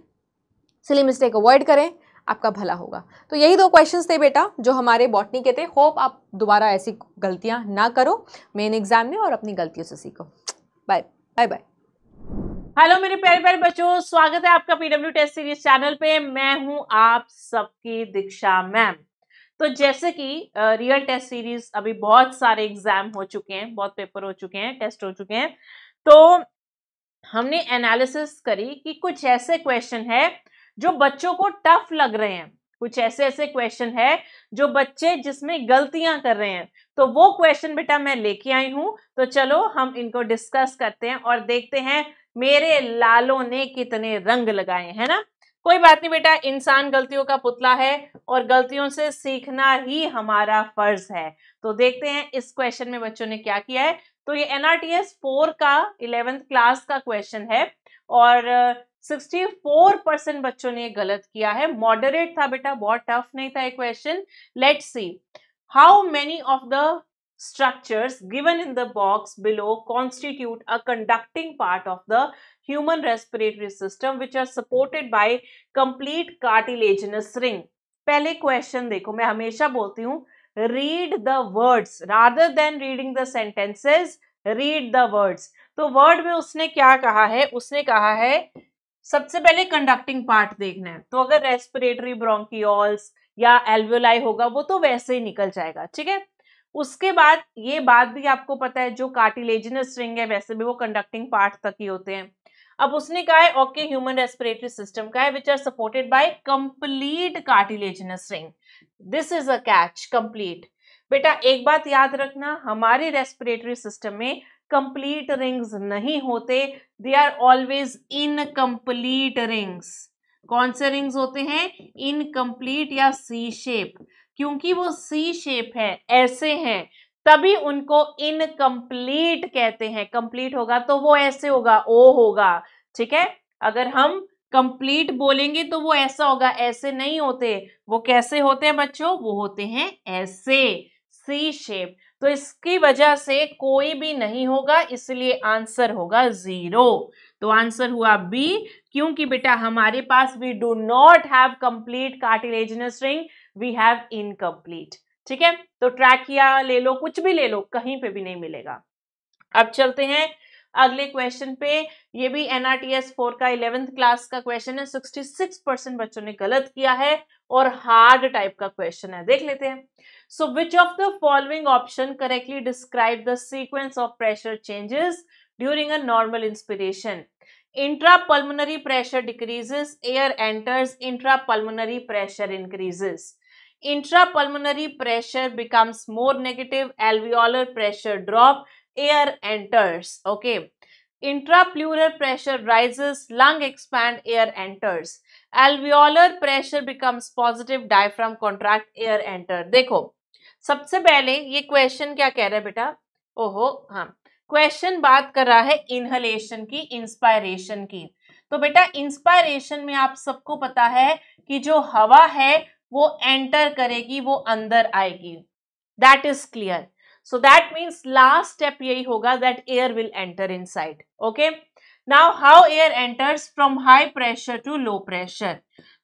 सिली मिस्टेक अवॉइड करें, आपका भला होगा। तो यही 2 क्वेश्चंस थे बेटा जो हमारे बॉटनी के थे। होप आप दोबारा ऐसी गलतियां ना करो मेन एग्जाम में और अपनी गलतियों से सीखो। Bye bye bye. हेलो मेरे प्यारे प्यारे बच्चों, स्वागत है आपका पीडब्ल्यू टेस्ट सीरीज चैनल पे। मैं हूं आप सबकी दीक्षा मैम। तो जैसे कि रियल टेस्ट सीरीज अभी बहुत सारे एग्जाम हो चुके हैं, बहुत पेपर हो चुके हैं, टेस्ट हो चुके हैं, तो हमने एनालिसिस करी कि कुछ ऐसे क्वेश्चन है जो बच्चों को टफ लग रहे हैं, कुछ ऐसे क्वेश्चन है जो बच्चे जिसमें गलतियां कर रहे हैं, तो वो क्वेश्चन बेटा मैं लेके आई हूं। तो चलो हम इनको डिस्कस करते हैं और देखते हैं मेरे लालों ने कितने रंग लगाए हैं ना। कोई बात नहीं बेटा, इंसान गलतियों का पुतला है और गलतियों से सीखना ही हमारा फर्ज है। तो देखते हैं इस क्वेश्चन में बच्चों ने क्या किया है। तो ये NRTS 4 का 11th क्लास का क्वेश्चन है और 64% बच्चों ने गलत किया है। मॉडरेट था बेटा, बहुत टफ नहीं था ये question. Let's see how many of the structures given in the box below constitute a conducting part of the human respiratory system which are supported by complete cartilaginous ring। पहले question देखो, मैं हमेशा बोलती हूँ read the words rather than reading the sentences, read the words। तो word में उसने क्या कहा है, उसने कहा है सबसे पहले कंडक्टिंग पार्ट देखना है। तो अगर रेस्पिरेटरी ब्रोंकियोल्स या एल्वियोलाई होगा वो तो वैसे ही निकल जाएगा, ठीक है। उसके बाद ये बात भी आपको पता है जो कार्टिलेजिनस रिंग है वैसे भी वो कंडक्टिंग पार्ट तक ही होते हैं। अब उसने कहा है ओके ह्यूमन रेस्पिरेटरी सिस्टम का है which are supported by complete cartilaginous ring. This is a catch, complete. बेटा एक बात याद रखना, हमारे रेस्पिरेटरी सिस्टम में कंप्लीट रिंग्स नहीं होते, they are always incomplete rings. कौन से रिंग्स होते हैं? इनकम्प्लीट या सी शेप। क्योंकि वो सी शेप है, ऐसे हैं, तभी उनको इनकम्प्लीट कहते हैं। कंप्लीट होगा तो वो ऐसे होगा, ओ होगा, ठीक है। अगर हम कंप्लीट बोलेंगे तो वो ऐसा होगा, ऐसे नहीं होते। वो कैसे होते हैं बच्चों? वो होते हैं ऐसे, सी शेप। तो इसकी वजह से कोई भी नहीं होगा, इसलिए आंसर होगा 0। तो आंसर हुआ बी, क्योंकि बेटा हमारे पास we do not have complete cartilaginous ring, we have incomplete, ठीक है। तो ट्रैकिया ले लो, कुछ भी ले लो, कहीं पे भी नहीं मिलेगा। अब चलते हैं अगले क्वेश्चन पे। ये भी NRTS 4 का 11th क्लास का क्वेश्चन है। 66% बच्चों ने गलत किया है और हार्ड टाइप का क्वेश्चन है, देख लेते हैं। So which of the following option correctly describe the sequence of pressure changes during a normal inspiration? Intrapulmonary pressure decreases, air enters, intrapulmonary pressure increases. Intrapulmonary pressure becomes more negative, alveolar pressure drop, air enters. Okay. Intrapleural pressure rises, lung expand, air enters. Alveolar pressure becomes positive, diaphragm contract, air enter. देखो सबसे पहले ये question क्या कह रहा है बेटा? ओहो हाँ, क्वेश्चन बात कर रहा है इनहलेशन की, इंस्पायरेशन की। तो बेटा इंस्पायरेशन में आप सबको पता है कि जो हवा है वो एंटर करेगी, वो अंदर आएगी, that is clear. So that means last step यही होगा that air will enter inside. Okay, now how air enters from high pressure to low pressure.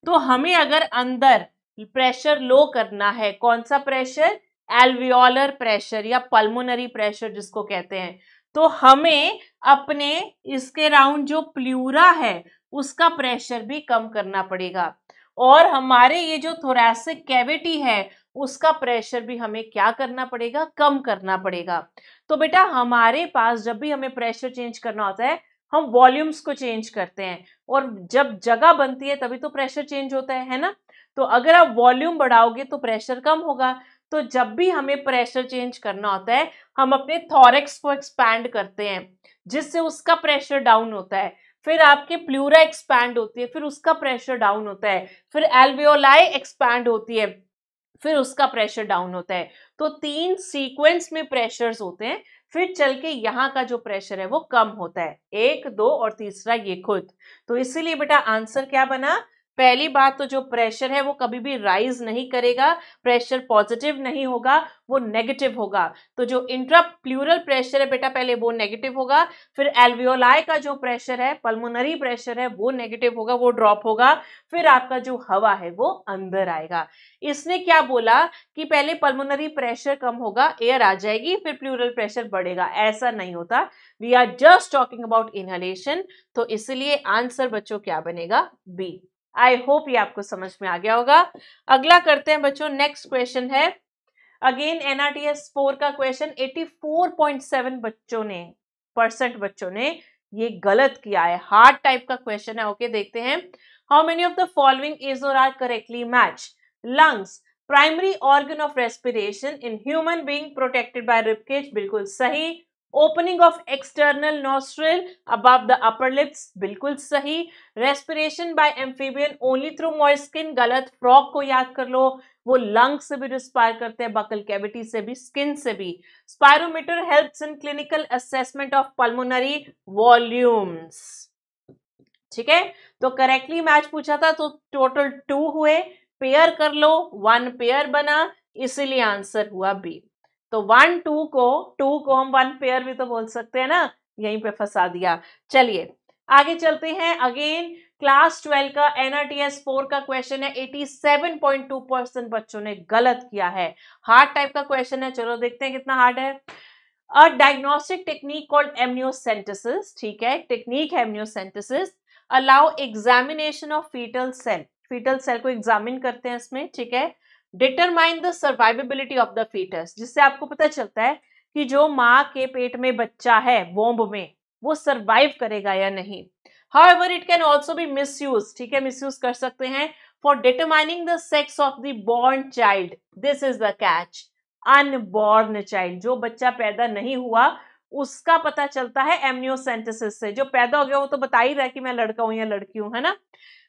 तो हमें अगर अंदर प्रेशर लो करना है, कौन सा प्रेशर? एल्वियोलर प्रेशर या पल्मोनरी प्रेशर जिसको कहते हैं, तो हमें अपने इसके राउंड जो प्लूरा है उसका प्रेशर भी कम करना पड़ेगा, और हमारे ये जो थोरैसिक कैविटी है उसका प्रेशर भी हमें क्या करना पड़ेगा? कम करना पड़ेगा। तो बेटा हमारे पास जब भी हमें प्रेशर चेंज करना होता है हम वॉल्यूम्स को चेंज करते हैं, और जब जगह बनती है तभी तो प्रेशर चेंज होता है ना। तो अगर आप वॉल्यूम बढ़ाओगे तो प्रेशर कम होगा। तो जब भी हमें प्रेशर चेंज करना होता है हम अपने थॉरेक्स को एक्सपैंड करते हैं जिससे उसका प्रेशर डाउन होता है। फिर आपके प्लूरा एक्सपैंड होती है, फिर उसका प्रेशर डाउन होता है, फिर एल्वियोलाई एक्सपैंड होती है, फिर उसका प्रेशर डाउन होता है। तो 3 सीक्वेंस में प्रेशर्स होते हैं, फिर चल के यहाँ का जो प्रेशर है वो कम होता है, 1, 2 और तीसरा ये खुद। तो इसीलिए बेटा आंसर क्या बना, पहली बात तो जो प्रेशर है वो कभी भी राइज नहीं करेगा, प्रेशर पॉजिटिव नहीं होगा, वो नेगेटिव होगा। तो जो इंट्रा प्लूरल प्रेशर है बेटा पहले वो नेगेटिव होगा, फिर एल्वियोलाई का जो प्रेशर है, पल्मोनरी प्रेशर है, वो नेगेटिव होगा, वो ड्रॉप होगा, फिर आपका जो हवा है वो अंदर आएगा। इसने क्या बोला कि पहले पल्मोनरी प्रेशर कम होगा, एयर आ जाएगी, फिर प्लूरल प्रेशर बढ़ेगा, ऐसा नहीं होता। We are just talking about inhalation. तो इसलिए आंसर बच्चों क्या बनेगा, बी। आई होप ये आपको समझ में आ गया होगा। अगला करते हैं बच्चों, नेक्स्ट क्वेश्चन है अगेन एनआरटीएस 4 का क्वेश्चन। 84.7 परसेंट बच्चों ने ये गलत किया है, हार्ड टाइप का क्वेश्चन है। ओके देखते हैं, how many of the following is और are correctly match. Lungs primary organ of respiration in human being protected by ribcage, बिल्कुल सही। Opening of external nostril above the upper lips, बिल्कुल सही। Respiration by amphibian only through moist skin, गलत। Frog को याद कर लो, वो लंग्स से भी रिस्पायर करते हैं, बकल कैविटी से भी, स्किन से भी। Spirometer helps in clinical assessment of pulmonary volumes, ठीक है। तो करेक्टली मैच पूछा था, तो टोटल 2 हुए, पेयर कर लो, 1 पेयर बना, इसीलिए आंसर हुआ बी। तो 1 2 को हम 1 पेयर भी तो बोल सकते हैं ना, यहीं पे फंसा दिया। चलिए आगे चलते हैं। अगेन क्लास 12 का एनआरटीएस 4 का क्वेश्चन है। 87.2% बच्चों ने गलत किया है, हार्ड टाइप का क्वेश्चन है। चलो देखते हैं कितना हार्ड है। A diagnostic technique called amniocentesis, ठीक है, टेक्निक है amniocentesis, allow examination of foetal cell, foetal cell को एग्जामिन करते हैं इसमें, ठीक है। Determine the survivability of the foetus, जिससे आपको पता चलता है कि जो माँ के पेट में बच्चा है वोम्ब में, वो सर्वाइव करेगा या नहीं। However it can also be misuse, ठीक है, मिसयूज कर सकते हैं for determining the sex of the born child. This is the catch, unborn child, जो बच्चा पैदा नहीं हुआ उसका पता चलता है एमनियोसेंटेसिस से। जो पैदा हो गया वो तो बता ही रहा है कि मैं लड़का हूं या लड़की हूं, है ना।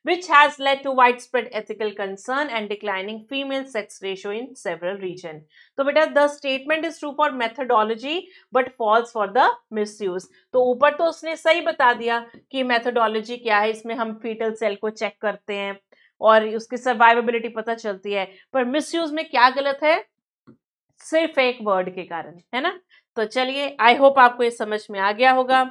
Which has led to widespread ethical concern and declining female sex ratio in several regions. तो बेटा the statement is true for methodology but false for the misuse. तो ऊपर तो उसने सही बता दिया कि methodology क्या है, इसमें हम fetal cell को चेक करते हैं और उसकी survivability पता चलती है, पर misuse में क्या गलत है, सिर्फ एक वर्ड के कारण, है ना। तो चलिए आई होप आपको ये समझ में आ गया होगा।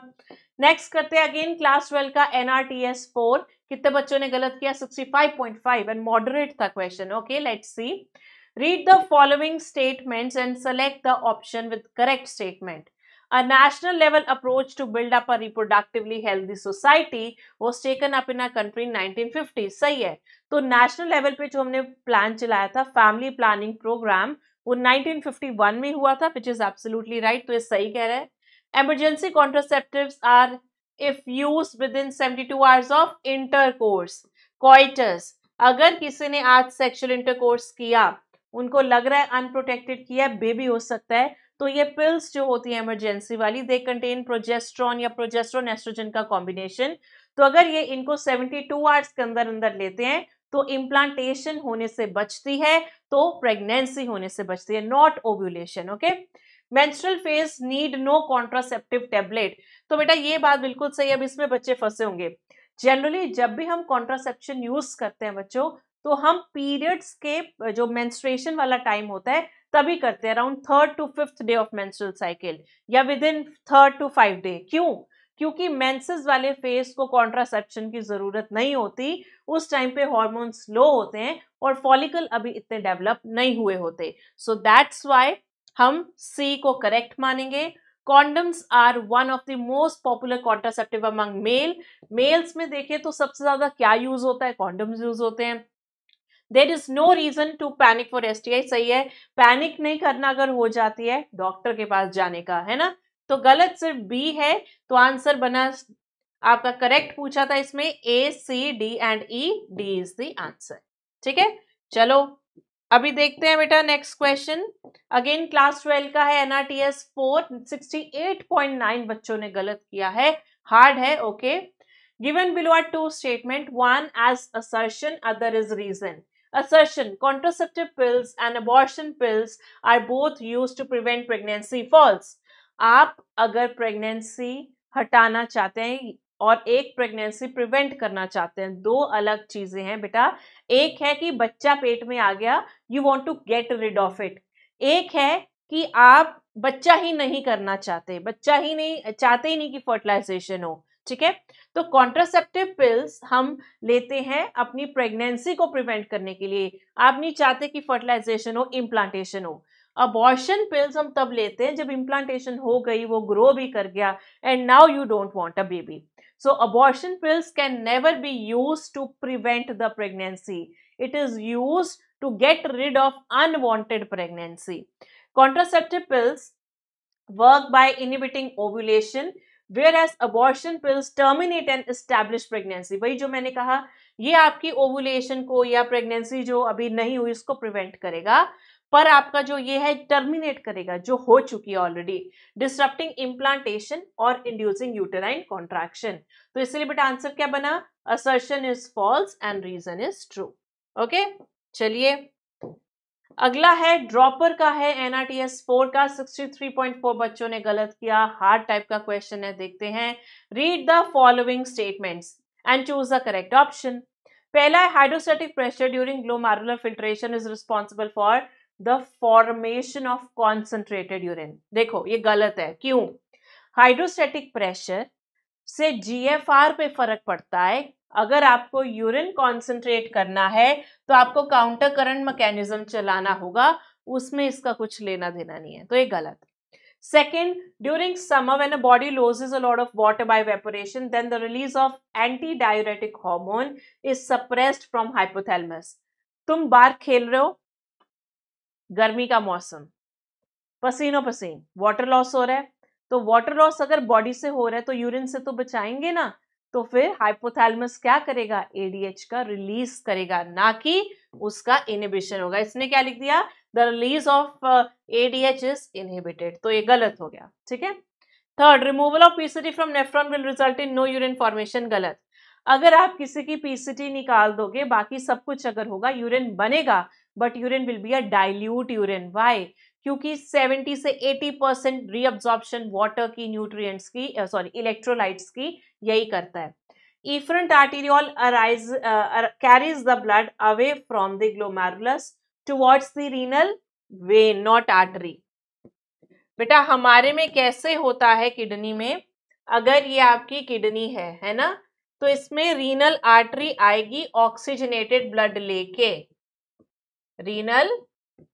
नेक्स्ट करते हैं अगेन क्लास 12 का एनआरटीएस 4। कितने बच्चों ने गलत किया, 65.5 एंड मॉडरेट था question. Okay let's see, read the following statements and select the option with correct statement. A national level approach to build up a reproductively healthy society was taken up in our country in 1950. सही है, तो national level पे जो हमने plan चलाया था, family planning programme, वो 1951 में हुआ था, विच इज एब्सोल्युटली राइट। तो ये सही कह रहा है। Emergency contraceptives are if used within 72 hours of intercourse. Coitus, अगर किसी ने आज सेक्सुअल इंटरकोर्स किया, उनको लग रहा है अनप्रोटेक्टेड किया, बेबी हो सकता है, तो ये पिल्स जो होती है इमरजेंसी वाली, दे कंटेन प्रोजेस्ट्रॉन या प्रोजेस्ट्रॉन एस्ट्रोजन का कॉम्बिनेशन। तो अगर ये इनको 72 आवर्स के अंदर अंदर लेते हैं तो इम्प्लांटेशन होने से बचती है, तो प्रेगनेंसी होने से बचती है, not ovulation. Okay, menstrual phase need no contraceptive tablet. तो बेटा ये बात बिल्कुल सही है, अब इसमें बच्चे फंसे होंगे। जनरली जब भी हम कॉन्ट्रासेप्शन यूज करते हैं बच्चों, तो हम पीरियड्स के जो मेंस्ट्रुएशन वाला टाइम होता है तभी करते हैं, around 3rd to 5th day of menstrual cycle या within 3rd to 5th day. क्यों? क्योंकि मेंसेस वाले फेज को कॉन्ट्रासेप्शन की जरूरत नहीं होती, उस टाइम पे हार्मोन्स लो होते हैं और फॉलिकल अभी इतने डेवलप नहीं हुए होते। सो दैट्स व्हाई हम सी को करेक्ट मानेंगे। Condoms are one of the most popular contraceptive among male. Males में देखें तो सबसे ज्यादा क्या यूज होता है, कॉन्डम्स यूज होते हैं। There is no reason to panic for STI, सही है, पैनिक नहीं करना अगर हो जाती है, डॉक्टर के पास जाने का, है ना। तो गलत सिर्फ बी है, तो आंसर बना आपका करेक्ट पूछा था इसमें A C D and E, D is the answer. ठीक है, चलो अभी देखते हैं बेटा नेक्स्ट क्वेश्चन। अगेन क्लास 12 का है एनआरटीएस 4। 68.9 बच्चों ने गलत किया है, हार्ड है। Okay, Given below are two statements, one as assertion, other is reason. Assertion: contraceptive pills and abortion pills are both used to prevent pregnancy. False. आप अगर प्रेगनेंसी हटाना चाहते हैं और एक प्रेगनेंसी प्रिवेंट करना चाहते हैं, दो अलग चीजें हैं बेटा। एक है कि बच्चा पेट में आ गया, you want to get rid of it. एक है कि आप बच्चा ही नहीं करना चाहते, बच्चा ही नहीं चाहते ही नहीं कि फर्टिलाइजेशन हो, ठीक है। तो कॉन्ट्रासेप्टिव पिल्स हम लेते हैं अपनी प्रेगनेंसी को प्रिवेंट करने के लिए। आप नहीं चाहते कि फर्टिलाइजेशन हो, इम्प्लांटेशन हो। अबॉर्शन पिल्स हम तब लेते हैं जब इम्प्लांटेशन हो गई, वो ग्रो भी कर गया, and now you don't want a baby. So abortion pills can never be used to prevent the pregnancy. It is used to get rid of unwanted pregnancy. Contraceptive pills work by inhibiting ovulation, whereas abortion pills terminate an established pregnancy. वही जो मैंने कहा, ये आपकी ovulation को या pregnancy जो अभी नहीं हुई उसको प्रिवेंट करेगा, पर आपका जो ये है टर्मिनेट करेगा जो हो चुकी है ऑलरेडी, डिसरप्टिंग इम्प्लांटेशन और इंड्यूसिंग यूटेराइन कॉन्ट्रैक्शन। तो इसलिए बेटा आंसर क्या बना? Assertion is false and reason is true. Okay, चलिए अगला है ड्रॉपर का है NRTS 4 का। 63.4 बच्चों ने गलत किया, हार्ड टाइप का क्वेश्चन है, देखते हैं। Read the following statements and choose the correct option. पहला है hydrostatic pressure during glomerular filtration is responsible for the formation of concentrated urine. देखो ये गलत है, क्यों? हाइड्रोस्टैटिक प्रेशर से GFR पे फर्क पड़ता है। अगर आपको यूरिन कॉन्सेंट्रेट करना है तो आपको काउंटर करंट मैकेनिज्म चलाना होगा, उसमें इसका कुछ लेना देना नहीं है, तो ये गलत। Second, during summer when a body loses a lot of water by evaporation then the release of anti diuretic hormone is suppressed from hypothalamus. तुम बाहर खेल रहे हो, गर्मी का मौसम, पसीनो पसीन, वाटर लॉस हो रहा है, तो वाटर लॉस अगर बॉडी से हो रहा है तो यूरिन से तो बचाएंगे ना, तो फिर हाइपोथैलेमस क्या करेगा? ADH का रिलीज करेगा, ना कि उसका इनहिबिशन होगा। इसने क्या लिख दिया? The release of ADH is inhibited, तो ये गलत हो गया, ठीक है। Third, removal of PCT from nephron will result in no urine formation. गलत। अगर आप किसी की PCT निकाल दोगे, बाकी सब कुछ अगर होगा, यूरिन बनेगा, but urine will be a dilute urine. Why? क्योंकि 70 से 80% रीअब्जॉर्प्शन वाटर की, न्यूट्रिएंट्स की, इलेक्ट्रोलाइट्स की यही करता है। Efferent arteriole carries the blood away from the glomerulus towards the renal vein, not artery. बेटा हमारे में कैसे होता है किडनी में? अगर ये आपकी किडनी है ना, तो इसमें रीनल आर्टरी आएगी ऑक्सीजनेटेड ब्लड लेके, रीनल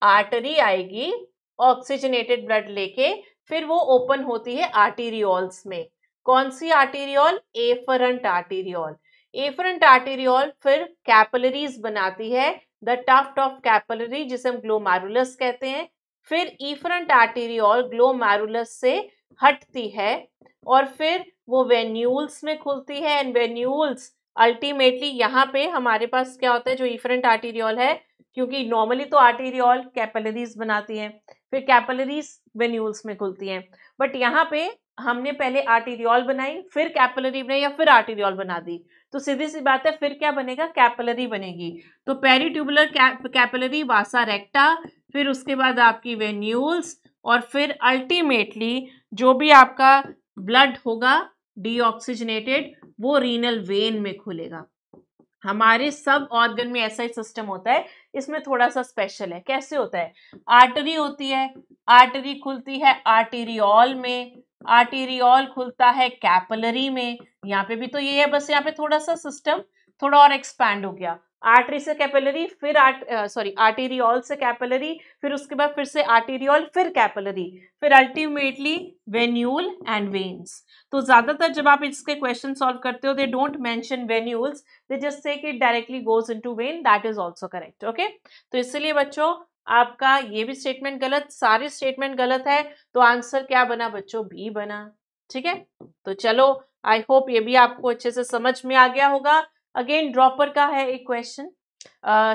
आर्टरी आएगी ऑक्सीजनेटेड ब्लड लेके, फिर वो ओपन होती है आर्टीरियोल्स में। कौन सी arteriole? Afferent arteriole. Afferent arteriole फिर कैपिलरीज बनाती है, द टफ्ट ऑफ कैपिलरी, जिसे हम ग्लोमेरुलस कहते हैं। फिर एफरेंट आर्टीरियोल ग्लोमेरुलस से हटती है और फिर वो वेन्यूल्स में खुलती है, एंड वेन्यूल्स अल्टीमेटली यहाँ पे हमारे पास क्या होता है, जो एफरेंट आर्टीरियोल है, क्योंकि नॉर्मली तो आर्टीरियोल कैपिलरीज बनाती है, फिर कैपिलरीज वेन्यूल्स में खुलती हैं, बट यहाँ पे हमने पहले आर्टीरियोल बनाई, फिर कैपिलरी बनाई, या फिर आर्टीरियोल बना दी, तो सीधी सी बात है फिर क्या बनेगा? कैपिलरी बनेगी। तो पेरिट्यूबुलर कैपिलरी, वासा रेक्टा, फिर उसके बाद आपकी वेन्यूल्स, और फिर अल्टीमेटली जो भी आपका ब्लड होगा डीऑक्सीजनेटेड, वो रीनल वेन में खुलेगा। हमारे सब ऑर्गन में ऐसा ही सिस्टम होता है, इसमें थोड़ा सा स्पेशल है। कैसे होता है? आर्टरी होती है, आर्टरी खुलती है आर्टीरियोल में, आर्टीरियोल खुलता है कैपिलरी में। यहाँ पे भी तो ये है, बस यहाँ पे थोड़ा सा सिस्टम थोड़ा और एक्सपैंड हो गया। आर्टरी से कैपिलरी, फिर आर्टीरियोल से कैपिलरी, फिर उसके बाद फिर से आर्टीरियोल, फिर कैपिलरी, फिर अल्टीमेटली वेन्यूल एंड वेन्स। तो ज्यादातर जब आप इसके क्वेश्चन सॉल्व करते हो, they don't mention venules, they just say it directly goes into when, that is also correct. Okay, तो इसलिए बच्चों आपका ये भी स्टेटमेंट गलत, सारे स्टेटमेंट गलत है, तो आंसर क्या बना बच्चों? बी बना, ठीक है। तो चलो, आई होप ये भी आपको अच्छे से समझ में आ गया होगा। अगेन ड्रॉपर का है एक क्वेश्चन,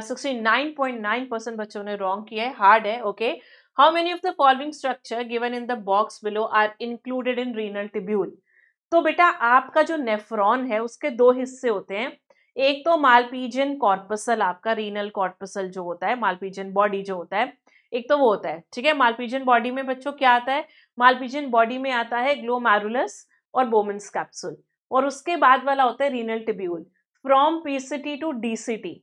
69.9% बच्चों ने रॉन्ग किया है, हार्ड है। Okay, how many of the following structure given in the box below are included in renal tubule? तो बेटा आपका जो नेफ्रॉन है उसके दो हिस्से होते हैं, एक तो मालपीजियन कॉर्पसल, आपका रीनल कॉर्पसल जो होता है, मालपीजियन बॉडी जो होता है, एक तो वो होता है, ठीक है। मालपीजियन बॉडी में बच्चों क्या आता है, मालपीजियन बॉडी में आता है ग्लोमेरुलस और बोमेन्स कैप्सूल, और उसके बाद वाला होता है renal tubule. From PCT to DCT,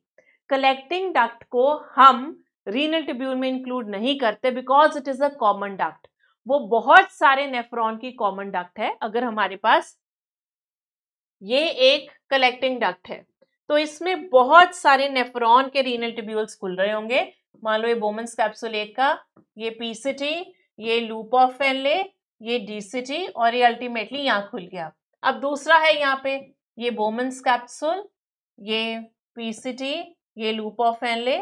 collecting duct को हम रीनल टिब्यूल में इंक्लूड नहीं करते because it is a common duct. वो बहुत सारे नेफ्रॉन की कॉमन डक्ट है। अगर हमारे पास ये एक कलेक्टिंग डक्ट है तो इसमें बहुत सारे नेफ्रॉन के रीनल टिब्यूल्स खुल रहे होंगे। मान लो ये बोमेन्स कैप्सूल 1 का, ये पीसीटी, ये लूप ऑफ फेनले, ये डीसीटी, और ये अल्टीमेटली यहाँ खुल गया। अब दूसरा है यहाँ पे, ये बोमेन्स कैप्सूल, ये पीसीटी, ये लूप ऑफ फेनले,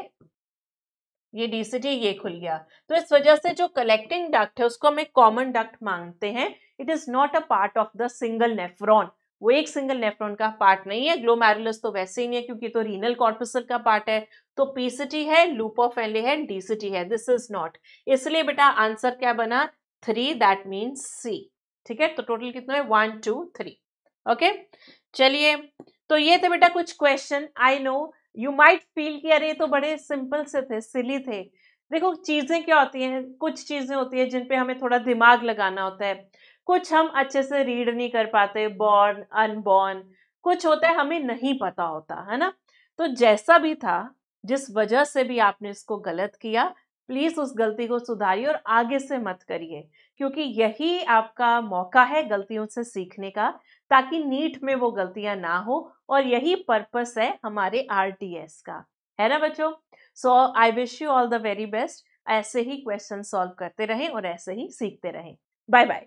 ये डीसीटी, ये खुल गया। तो इस वजह से जो कलेक्टिंग डक्ट है उसको हम एक कॉमन डक्ट मानते हैं। It is not a part of the single nephron, वो एक सिंगल नेफ्रॉन का पार्ट नहीं है। ग्लोमेरुलस तो वैसे ही नहीं है क्योंकि तो रीनल कॉर्पसल का पार्ट है। तो पीसीटी है, लूप ऑफ फेनले है, डीसीटी है, दिस इज नॉट। इसलिए बेटा आंसर क्या बना, 3, दैट मीन्स सी। ठीक है, तो टोटल कितना है, 1 2 3। ओके, चलिए, तो ये थे बेटा कुछ question. I know you might feel कि अरे तो बड़े सिंपल से थे, सिली थे। देखो चीजें क्या होती हैं, कुछ चीजें होती है जिन पे हमें थोड़ा दिमाग लगाना होता है, कुछ हम अच्छे से रीड नहीं कर पाते, बॉर्न अनबॉर्न, कुछ होता है हमें नहीं पता होता है ना। तो जैसा भी था, जिस वजह से भी आपने इसको गलत किया, प्लीज उस गलती को सुधारिए और आगे से मत करिए, क्योंकि यही आपका मौका है गलतियों से सीखने का, ताकि नीट में वो गलतियां ना हो। और यही पर्पस है हमारे आरटीएस का, है ना बच्चों। So I wish you all the very best. ऐसे ही क्वेश्चन सॉल्व करते रहें और ऐसे ही सीखते रहें। Bye bye.